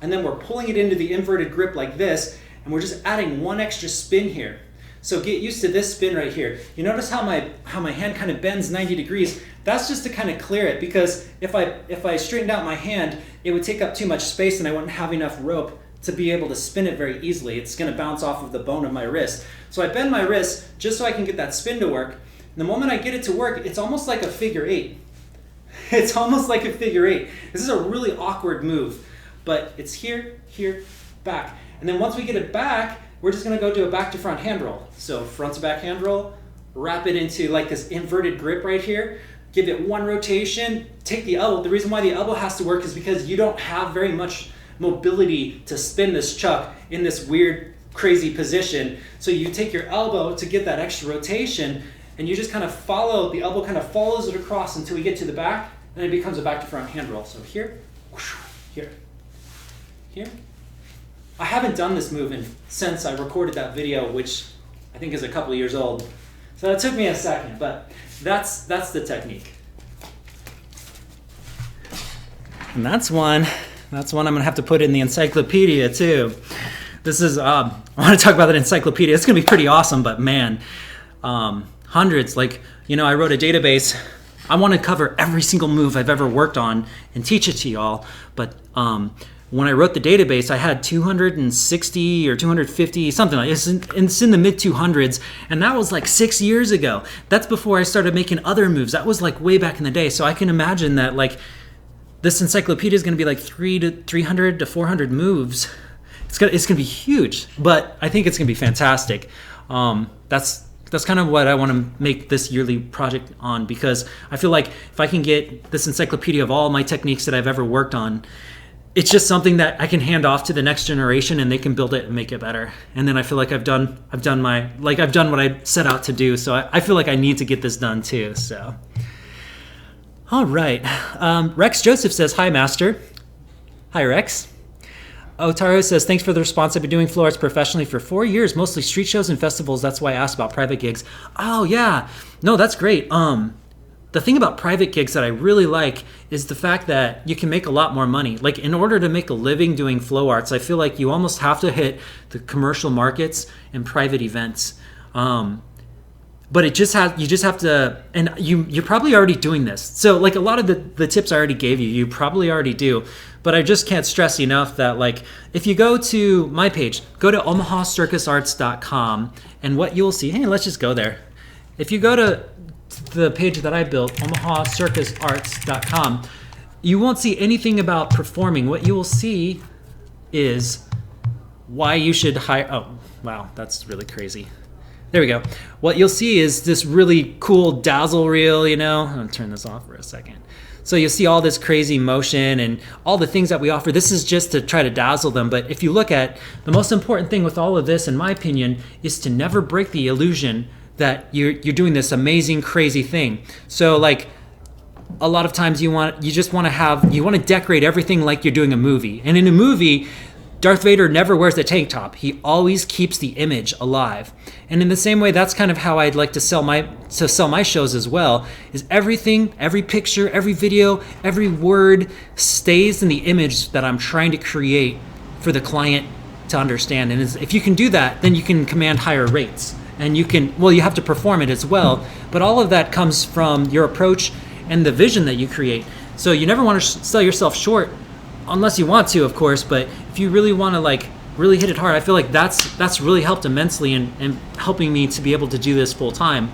and then we're pulling it into the inverted grip like this, and we're just adding one extra spin here. So get used to this spin right here. You notice how my hand kind of bends 90 degrees? That's just to kind of clear it, because if I straightened out my hand, it would take up too much space and I wouldn't have enough rope to be able to spin it very easily. It's gonna bounce off of the bone of my wrist. So I bend my wrist just so I can get that spin to work. And the moment I get it to work, it's almost like a figure eight. It's almost like a figure eight. This is a really awkward move, but it's here, here, back. And then once we get it back, we're just gonna go do a back to front hand roll. So front to back hand roll, wrap it into like this inverted grip right here, give it one rotation, take the elbow. The reason why the elbow has to work is because you don't have very much mobility to spin this chuck in this weird, crazy position. So you take your elbow to get that extra rotation, and you just kind of follow, the elbow kind of follows it across until we get to the back, and it becomes a back to front hand roll. So here, here, here. I haven't done this move since I recorded that video, which I think is a couple of years old. So it took me a second, but that's the technique. And that's one I'm gonna have to put in the encyclopedia too. This is, I wanna talk about that encyclopedia. It's gonna be pretty awesome, but man, hundreds, like, you know, I wrote a database. I wanna cover every single move I've ever worked on and teach it to y'all, but when I wrote the database, I had 260 or 250, something like this. It's in the mid 200s, and that was like 6 years ago. That's before I started making other moves. That was like way back in the day. So I can imagine that like this encyclopedia is going to be like 300 to 400 moves. It's gonna be huge, but I think it's gonna be fantastic. That's that's kind of what I want to make this yearly project on, because I feel like if I can get this encyclopedia of all my techniques that I've ever worked on, it's just something that I can hand off to the next generation and they can build it and make it better. And then I feel like I've done what I set out to do. So I feel like I need to get this done too. So, all right. Rex Joseph says, "Hi, Master." Hi, Rex. Otaro says, "Thanks for the response. I've been doing flow arts professionally for 4 years, mostly street shows and festivals. That's why I asked about private gigs." Oh yeah, no, that's great. The thing about private gigs that I really like is the fact that you can make a lot more money. Like, in order to make a living doing flow arts, I feel like you almost have to hit the commercial markets and private events. But you just have to, and you're probably already doing this. So like a lot of the tips I already gave you, you probably already do. But I just can't stress enough that, like, if you go to my page, go to omahacircusarts.com, and what you'll see, hey, let's just go there. If you go to the page that I built, omahacircusarts.com, you won't see anything about performing. What you will see is why you should hire. Oh, wow, that's really crazy. There we go. What you'll see is this really cool dazzle reel, I'm going to turn this off for a second. So you'll see all this crazy motion and all the things that we offer. This is just to try to dazzle them. But if you look at the most important thing with all of this, in my opinion, is to never break the illusion that you're doing this amazing, crazy thing. So like a lot of times you want to decorate everything like you're doing a movie. And in a movie, Darth Vader never wears the tank top. He always keeps the image alive. And in the same way, that's kind of how I'd like to sell my shows as well, is everything, every picture, every video, every word stays in the image that I'm trying to create for the client to understand. And if you can do that, then you can command higher rates. And you have to perform it as well. But all of that comes from your approach and the vision that you create. So you never want to sell yourself short, unless you want to, of course. But if you really want to really hit it hard, I feel like that's really helped immensely in helping me to be able to do this full time.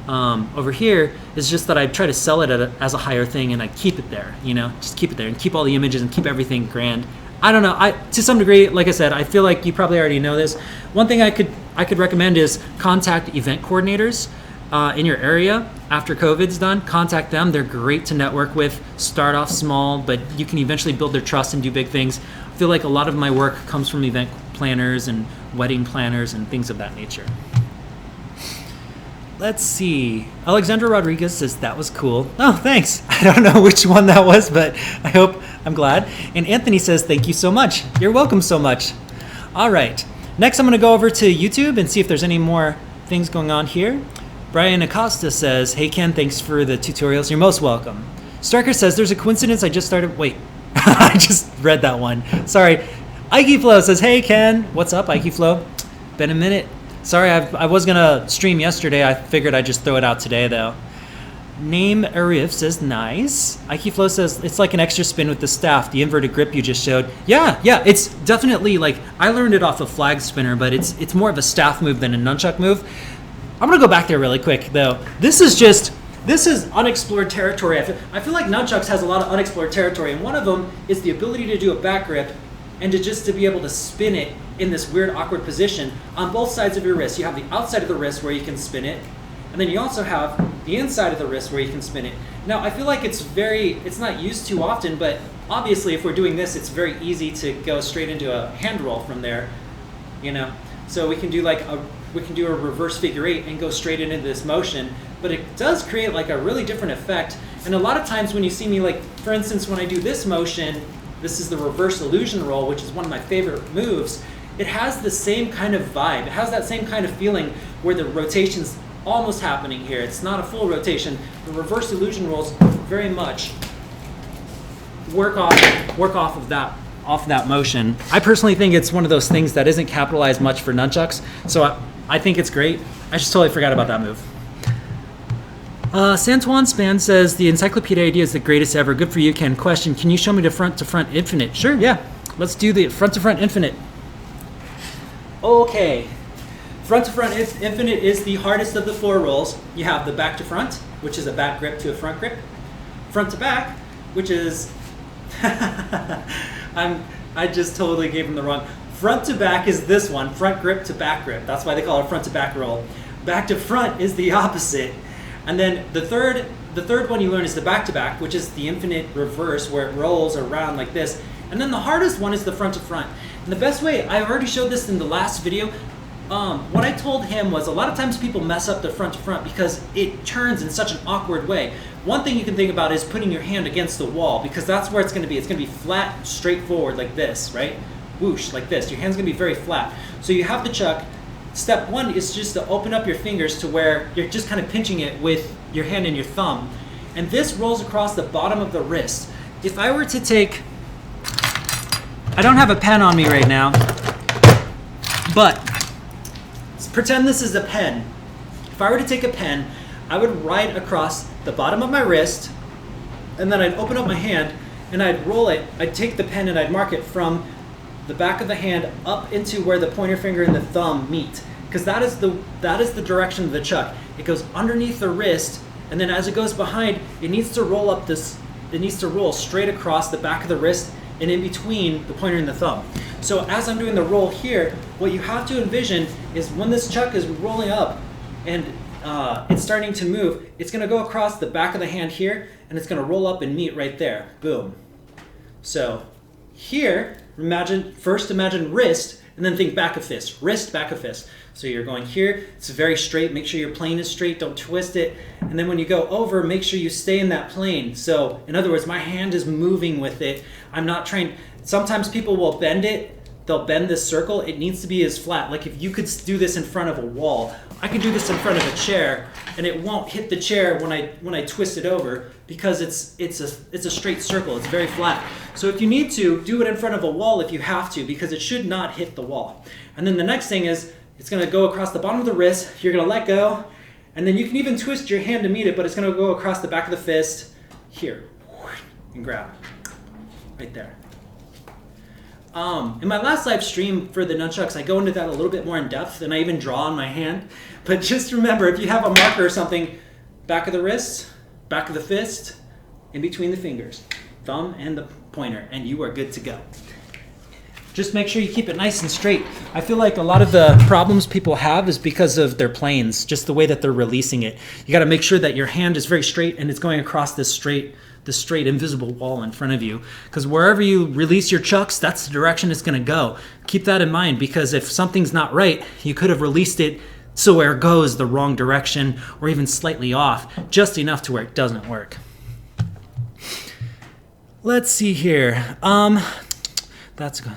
Over here is just that I try to sell it as a higher thing, and I keep it there, just keep it there and keep all the images and keep everything grand. I don't know. To some degree, like I said, I feel like you probably already know this. One thing I could recommend is contact event coordinators in your area after COVID's done. Contact them. They're great to network with. Start off small, but you can eventually build their trust and do big things. I feel like a lot of my work comes from event planners and wedding planners and things of that nature. Let's see. Alexandra Rodriguez says, "That was cool." Oh, thanks. I don't know which one that was, but I'm glad. And Anthony says, "Thank you so much." You're welcome so much. All right. Next, I'm going to go over to YouTube and see if there's any more things going on here. Brian Acosta says, "Hey, Ken, thanks for the tutorials." You're most welcome. Starker says, "There's a coincidence. I just started..." Wait, I just read that one. Sorry. Ike Flow says, "Hey, Ken." What's up, Ike Flow? Been a minute. Sorry, I was going to stream yesterday. I figured I'd just throw it out today, though. Name Arif says, "Nice." Ike Flow says, "It's like an extra spin with the staff, the inverted grip you just showed." Yeah, it's definitely I learned it off a flag spinner, but it's more of a staff move than a nunchuck move. I'm going to go back there really quick, though. This is unexplored territory. I feel like nunchucks has a lot of unexplored territory, and one of them is the ability to do a back grip and to be able to spin it in this weird, awkward position on both sides of your wrist. You have the outside of the wrist where you can spin it, and then you also have the inside of the wrist where you can spin it. Now, I feel like it's not used too often, but obviously if we're doing this, it's very easy to go straight into a hand roll from there, So we can do a reverse figure eight and go straight into this motion, but it does create a really different effect. And a lot of times when you see me, for instance, when I do this motion, this is the reverse illusion roll, which is one of my favorite moves. It has the same kind of vibe. It has that same kind of feeling where the rotation's almost happening here. It's not a full rotation. The reverse illusion rolls very much work off of that motion. I personally think it's one of those things that isn't capitalized much for nunchucks, so I think it's great. I just totally forgot about that move. Santuan Span says, "The encyclopedia idea is the greatest ever. Good for you, Ken. Question, can you show me the front to front infinite?" Sure, yeah. Let's do the front to front infinite. Okay. Front to front infinite is the hardest of the 4 rolls. You have the back to front, which is a back grip to a front grip. Front to back, which is... I just totally gave him the wrong. Front to back is this one, front grip to back grip. That's why they call it a front to back roll. back to front is the opposite. And then the third one you learn is the back to back, which is the infinite reverse where it rolls around like this. And then the hardest one is the front to front. And the best way, I already showed this in the last video, what I told him was a lot of times people mess up the front to front because it turns in such an awkward way. One thing you can think about is putting your hand against the wall, because that's where it's going to be. It's going to be flat, straightforward like this, right? Whoosh, like this. Your hand's going to be very flat. So you have to chuck. Step one is just to open up your fingers to where you're just kind of pinching it with your hand and your thumb. And this rolls across the bottom of the wrist. If I were to take, I don't have a pen on me right now, but pretend this is a pen. If I were to take a pen, I would write across the bottom of my wrist, and then I'd open up my hand and I'd roll it. I'd take the pen and I'd mark it from the back of the hand up into where the pointer finger and the thumb meet, because that is the direction of the chuck. It goes underneath the wrist, and then as it goes behind, it needs to roll up this. It needs to roll straight across the back of the wrist and in between the pointer and the thumb. So as I'm doing the roll here, what you have to envision is when this chuck is rolling up and it's starting to move, it's going to go across the back of the hand here, and it's going to roll up and meet right there. Boom. So here, imagine wrist, and then think back of fist. Wrist, back of fist. So you're going here, it's very straight, make sure your plane is straight, don't twist it. And then when you go over, make sure you stay in that plane. So in other words, my hand is moving with it. I'm not trying, sometimes people will bend it, they'll bend this circle. It needs to be as flat. Like if you could do this in front of a wall, I could do this in front of a chair, and it won't hit the chair when I twist it over, because it's a straight circle. It's very flat. So if you need to, do it in front of a wall if you have to, because it should not hit the wall. And then the next thing is, it's going to go across the bottom of the wrist. You're going to let go, and then you can even twist your hand to meet it, but it's going to go across the back of the fist here and grab right there. In my last live stream for the nunchucks, I go into that a little bit more in depth, and I even draw on my hand. But just remember, if you have a marker or something, back of the wrist, back of the fist, in between the fingers, thumb and the pointer, and you are good to go. Just make sure you keep it nice and straight. I feel like a lot of the problems people have is because of their planes, just the way that they're releasing it. You got to make sure that your hand is very straight and it's going across this straight invisible wall in front of you, because wherever you release your chucks, that's the direction it's going to go. Keep that in mind, because if something's not right, you could have released it so where it goes the wrong direction, or even slightly off, just enough to where it doesn't work. Let's see here. That's good.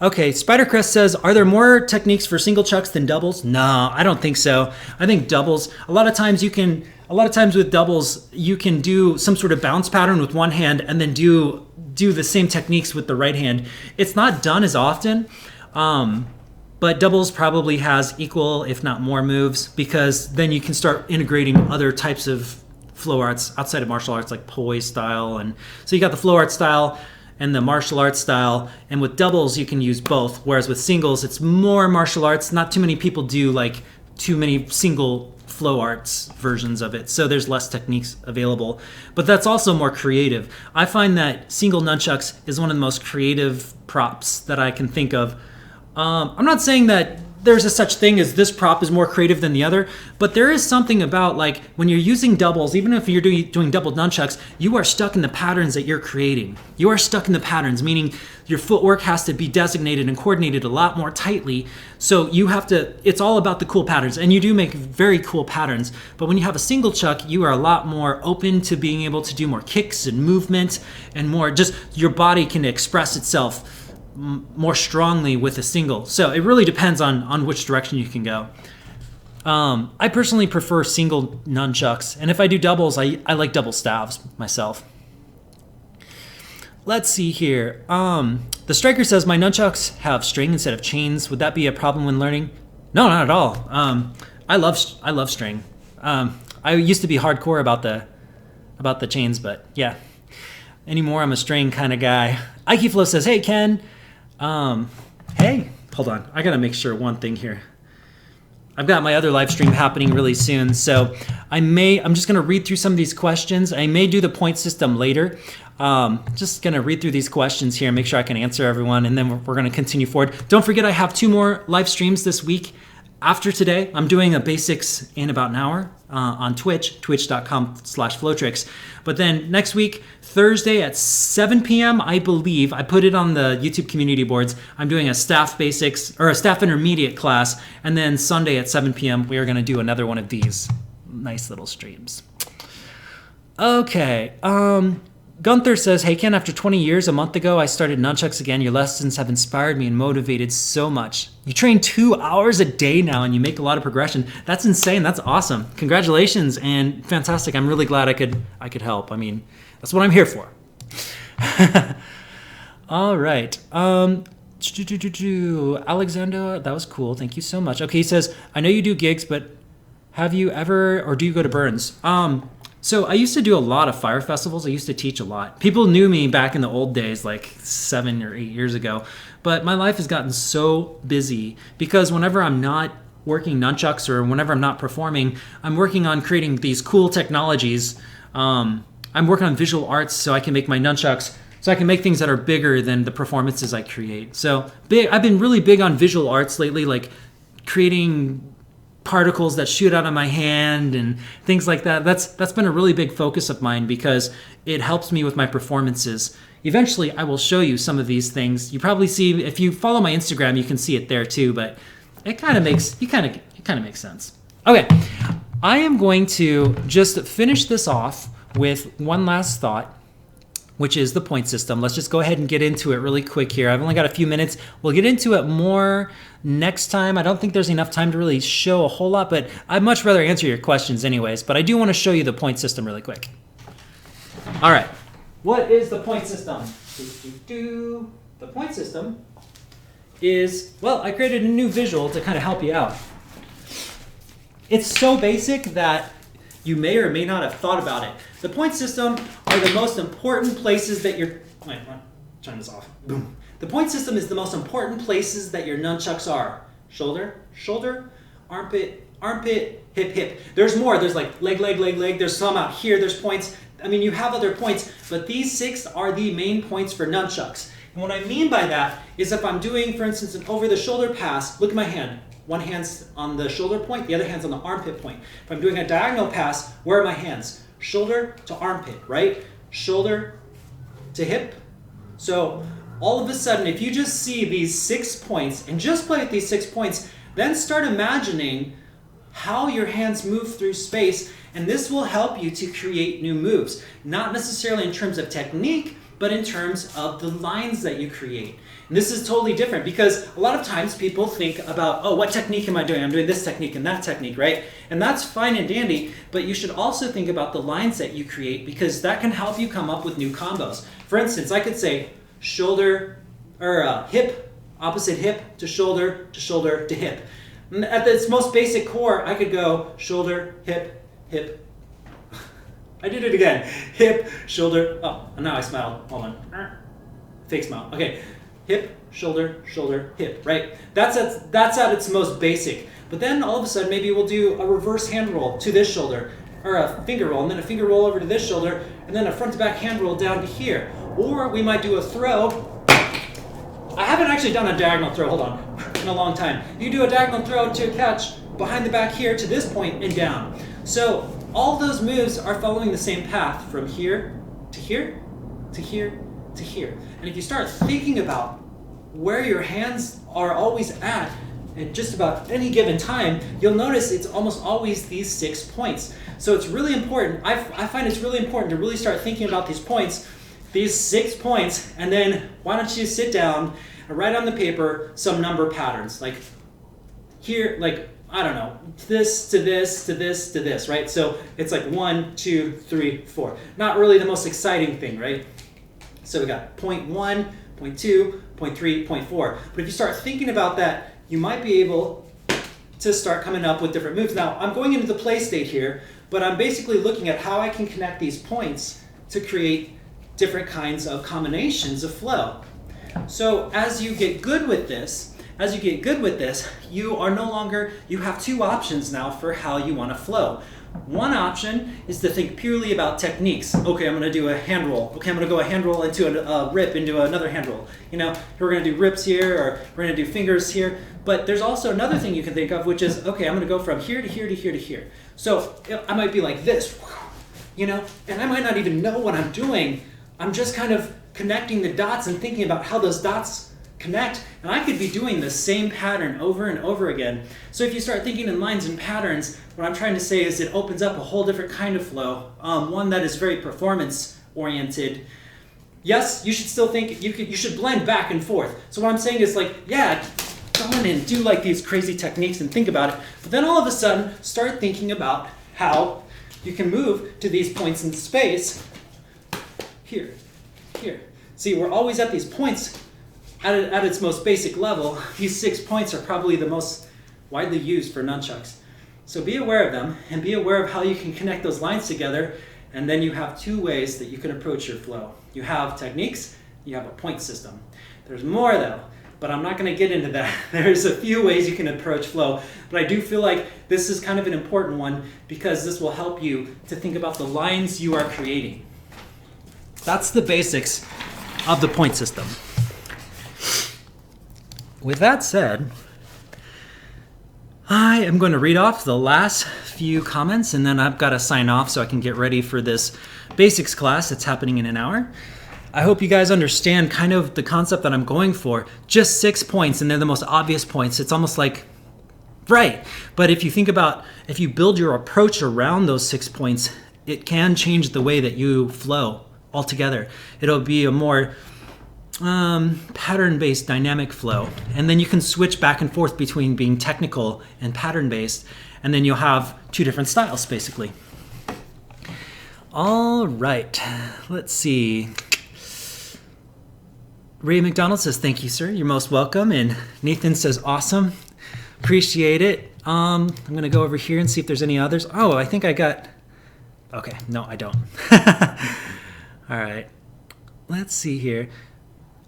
Okay, Spidercrest says, are there more techniques for single chucks than doubles? No, I don't think so. I think doubles, a lot of times with doubles, you can do some sort of bounce pattern with one hand and then do the same techniques with the right hand. It's not done as often, but doubles probably has equal, if not more moves, because then you can start integrating other types of flow arts outside of martial arts, like poise style. And so you got the flow art style and the martial arts style, and with doubles you can use both, whereas with singles it's more martial arts. Not too many people do like too many single flow arts versions of it, so there's less techniques available, but that's also more creative. I find that single nunchucks is one of the most creative props that I can think of. I'm not saying that there's a such thing as this prop is more creative than the other, but there is something about, like, when you're using doubles, even if you're doing double nunchucks, you are stuck in the patterns that you're creating. You are stuck in the patterns, meaning your footwork has to be designated and coordinated a lot more tightly. So you have to, it's all about the cool patterns, and you do make very cool patterns. But when you have a single chuck, you are a lot more open to being able to do more kicks and movement, and more just your body can express itself more strongly with a single. So it really depends on which direction you can go. I personally prefer single nunchucks, and if I do doubles, I like double staves myself. Let's see here. The striker says, my nunchucks have string instead of chains. Would that be a problem when learning? No, not at all. I love string. I used to be hardcore about the chains, but yeah. Anymore, I'm a string kind of guy. Ikeflow says, hey Ken. Hey, hold on. I gotta make sure one thing here. I've got my other live stream happening really soon, so I'm just gonna read through some of these questions. I may do the point system later. Just gonna read through these questions here, make sure I can answer everyone, and then we're gonna continue forward. Don't forget, I have 2 more live streams this week. after today, I'm doing a basics in about an hour on Twitch, twitch.com/Flotrix. But then next week, Thursday at 7 p.m., I believe, I put it on the YouTube community boards, I'm doing a staff basics or a staff intermediate class. And then Sunday at 7 p.m., we are going to do another one of these nice little streams. Okay. Gunther says, hey Ken, after 20 years, a month ago, I started nunchucks again. Your lessons have inspired me and motivated so much. You train 2 hours a day now and you make a lot of progression. That's insane. That's awesome. Congratulations and fantastic. I'm really glad I could help. I mean, that's what I'm here for. All right. Alexander, that was cool. Thank you so much. Okay, he says, I know you do gigs, but have you ever, or do you go to Burns? So I used to do a lot of fire festivals. I used to teach a lot. People knew me back in the old days, like 7 or 8 years ago. But my life has gotten so busy because whenever I'm not working nunchucks or whenever I'm not performing, I'm working on creating these cool technologies. I'm working on visual arts so I can make my nunchucks, so I can make things that are bigger than the performances I create. So I've been really big on visual arts lately, like creating particles that shoot out of my hand and things like that. That's been a really big focus of mine because it helps me with my performances. Eventually, I will show you some of these things. You probably see, if you follow my Instagram, you can see it there too, but it kind of makes sense. Okay, I am going to just finish this off with one last thought, which is the point system. Let's just go ahead and get into it really quick here. I've only got a few minutes. We'll get into it more next time. I don't think there's enough time to really show a whole lot, but I'd much rather answer your questions anyways. But I do want to show you the point system really quick. All right. What is the point system? The point system is, well, I created a new visual to kind of help you out. It's so basic that you may or may not have thought about it. The point system are the most important places that your... Wait, turn this off. Boom. The point system is the most important places that your nunchucks are. Shoulder, shoulder, armpit, armpit, hip, hip. There's more. There's like leg, leg, leg, leg. There's some out here. There's points. I mean, you have other points, but these 6 are the main points for nunchucks. And what I mean by that is if I'm doing, for instance, an over-the-shoulder pass, look at my hand. One hand's on the shoulder point, the other hand's on the armpit point. If I'm doing a diagonal pass, where are my hands? Shoulder to armpit, right? Shoulder to hip. So all of a sudden, if you just see these 6 points and just play with these 6 points, then start imagining how your hands move through space, and this will help you to create new moves. Not necessarily in terms of technique, but in terms of the lines that you create. And this is totally different because a lot of times people think about, oh, what technique am I doing? I'm doing this technique and that technique, right? And that's fine and dandy, but you should also think about the lines that you create because that can help you come up with new combos. For instance, I could say shoulder or hip, opposite hip to shoulder to hip. And at its most basic core, I could go shoulder, hip, hip. I did it again. Hip, shoulder. Oh, and now I smiled. Hold on. Fake smile. Okay. Hip, shoulder, shoulder, hip. Right? That's at its most basic. But then all of a sudden, maybe we'll do a reverse hand roll to this shoulder, or a finger roll, and then a finger roll over to this shoulder, and then a front to back hand roll down to here. Or we might do a throw. I haven't actually done a diagonal throw. Hold on. In a long time. You do a diagonal throw to a catch behind the back here to this point and down. So all those moves are following the same path from here to here to here to here. And if you start thinking about where your hands are always at just about any given time, you'll notice it's almost always these 6 points. So it's really important. I find it's really important to really start thinking about these points, these 6 points, and then why don't you sit down and write on the paper some number patterns. Like here, like, I don't know, this to this to this to this, right? So it's like 1, 2, 3, 4. Not really the most exciting thing, right? So we got point 1, point 2, point 3, point 4. But if you start thinking about that, you might be able to start coming up with different moves. Now, I'm going into the play state here, but I'm basically looking at how I can connect these points to create different kinds of combinations of flow. So as you get good with this, you are no longer, you have 2 options now for how you want to flow. One option is to think purely about techniques. Okay, I'm going to do a hand roll. Okay, I'm going to go a hand roll into a rip into another hand roll. You know, we're going to do rips here, or we're going to do fingers here. But there's also another thing you can think of, which is, okay, I'm going to go from here to here to here to here. So I might be like this, you know, and I might not even know what I'm doing. I'm just kind of connecting the dots and thinking about how those dots connect, and I could be doing the same pattern over and over again. So if you start thinking in lines and patterns, what I'm trying to say is it opens up a whole different kind of flow, one that is very performance oriented. Yes, you should still think, you should blend back and forth. So what I'm saying is like, yeah, go in and do like these crazy techniques and think about it, but then all of a sudden start thinking about how you can move to these points in space, here, here. See, we're always at these points. At its most basic level, these 6 points are probably the most widely used for nunchucks. So be aware of them, and be aware of how you can connect those lines together, and then you have 2 ways that you can approach your flow. You have techniques, you have a point system. There's more though, but I'm not going to get into that. There's a few ways you can approach flow, but I do feel like this is kind of an important one because this will help you to think about the lines you are creating. That's the basics of the point system. With that said, I am going to read off the last few comments, and then I've got to sign off so I can get ready for this basics class that's happening in an hour. I hope you guys understand kind of the concept that I'm going for. Just 6 points, and they're the most obvious points. It's almost like, right. But if you think about, if you build your approach around those 6 points, it can change the way that you flow altogether. It'll be a more pattern-based dynamic flow, and then you can switch back and forth between being technical and pattern-based, and then you'll have 2 different styles basically. All right, let's see. Ray McDonald says, thank you, sir, you're most welcome. And Nathan says, awesome, appreciate it. I'm gonna go over here and see if there's any others. Oh, I think I got, okay, no, I don't. All right, let's see here.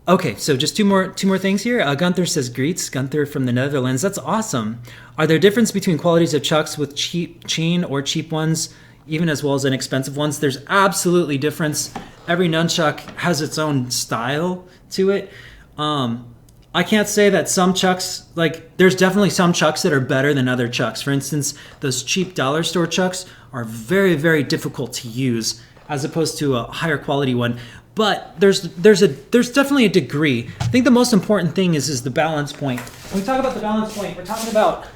Okay, so just two more things here. Gunther says, greets. Gunther from the Netherlands. That's awesome. Are there difference between qualities of chucks with cheap chain or cheap ones, even as well as inexpensive ones? There's absolutely difference. Every nunchuck has its own style to it. I can't say that some chucks, like there's definitely some chucks that are better than other chucks. For instance, those cheap dollar store chucks are very, very difficult to use as opposed to a higher quality one. But there's definitely a degree. I think the most important thing is the balance point. When we talk about the balance point, we're talking about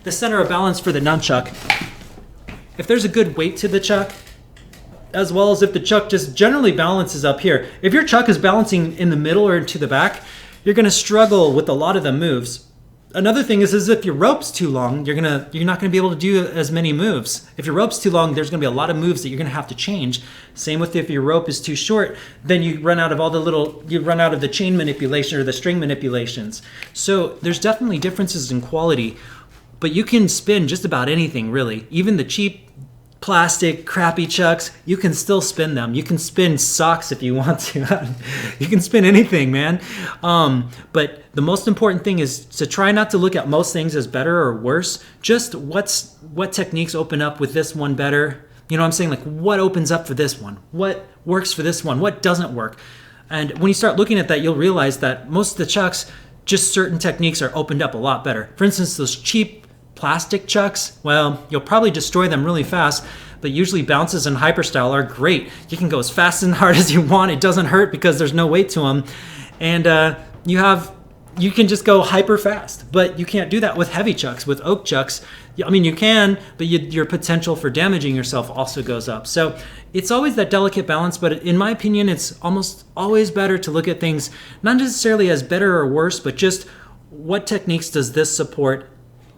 the center of balance for the nunchuck. If there's a good weight to the chuck, as well as if the chuck just generally balances up here. If your chuck is balancing in the middle or to the back, you're gonna struggle with a lot of the moves. Another thing is if your rope's too long, you're not gonna be able to do as many moves. If your rope's too long, there's gonna be a lot of moves that you're gonna have to change. Same with if your rope is too short, then you run out of the chain manipulation or the string manipulations. So there's definitely differences in quality, but you can spin just about anything really. Even the cheap plastic crappy chucks, you can still spin them. You can spin socks if you want to. You can spin anything, man. But the most important thing is to try not to look at most things as better or worse. Just what techniques open up with this one better. You know what I'm saying? Like what opens up for this one? What works for this one? What doesn't work? And when you start looking at that, you'll realize that most of the chucks, just certain techniques are opened up a lot better. For instance, those cheap plastic chucks, well, you'll probably destroy them really fast, but usually bounces and hyperstyle are great. You can go as fast and hard as you want. It doesn't hurt because there's no weight to them. And you can just go hyper fast, but you can't do that with heavy chucks. With oak chucks, I mean, you can, but your potential for damaging yourself also goes up. So it's always that delicate balance, but in my opinion, it's almost always better to look at things not necessarily as better or worse, but just what techniques does this support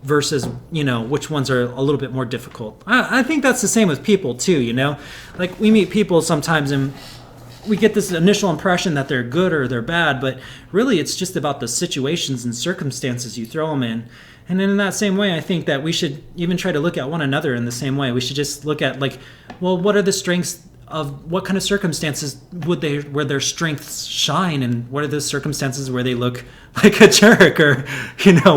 versus, which ones are a little bit more difficult. I think that's the same with people too, Like we meet people sometimes and we get this initial impression that they're good or they're bad, but really it's just about the situations and circumstances you throw them in. And in that same way, I think that we should even try to look at one another in the same way. We should just look at what are the strengths of what kind of circumstances where their strengths shine, and what are those circumstances where they look like a jerk, or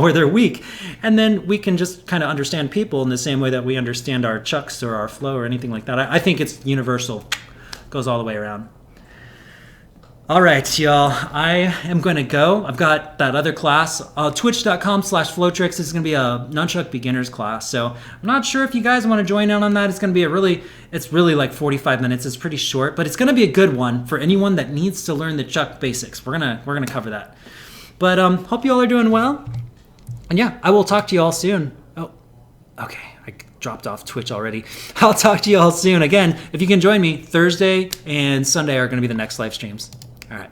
where they're weak. And then we can just kind of understand people in the same way that we understand our chucks or our flow or anything like that. I think it's universal, goes all the way around. All right, y'all, I am going to go. I've got that other class, twitch.com/Flotrix. This is going to be a nunchuck beginners class. So I'm not sure if you guys want to join in on that. It's going to be it's really like 45 minutes. It's pretty short, but it's going to be a good one for anyone that needs to learn the chuck basics. We're going to cover that. But hope you all are doing well. And yeah, I will talk to you all soon. Oh, okay. I dropped off Twitch already. I'll talk to you all soon. Again, if you can join me, Thursday and Sunday are going to be the next live streams. All right.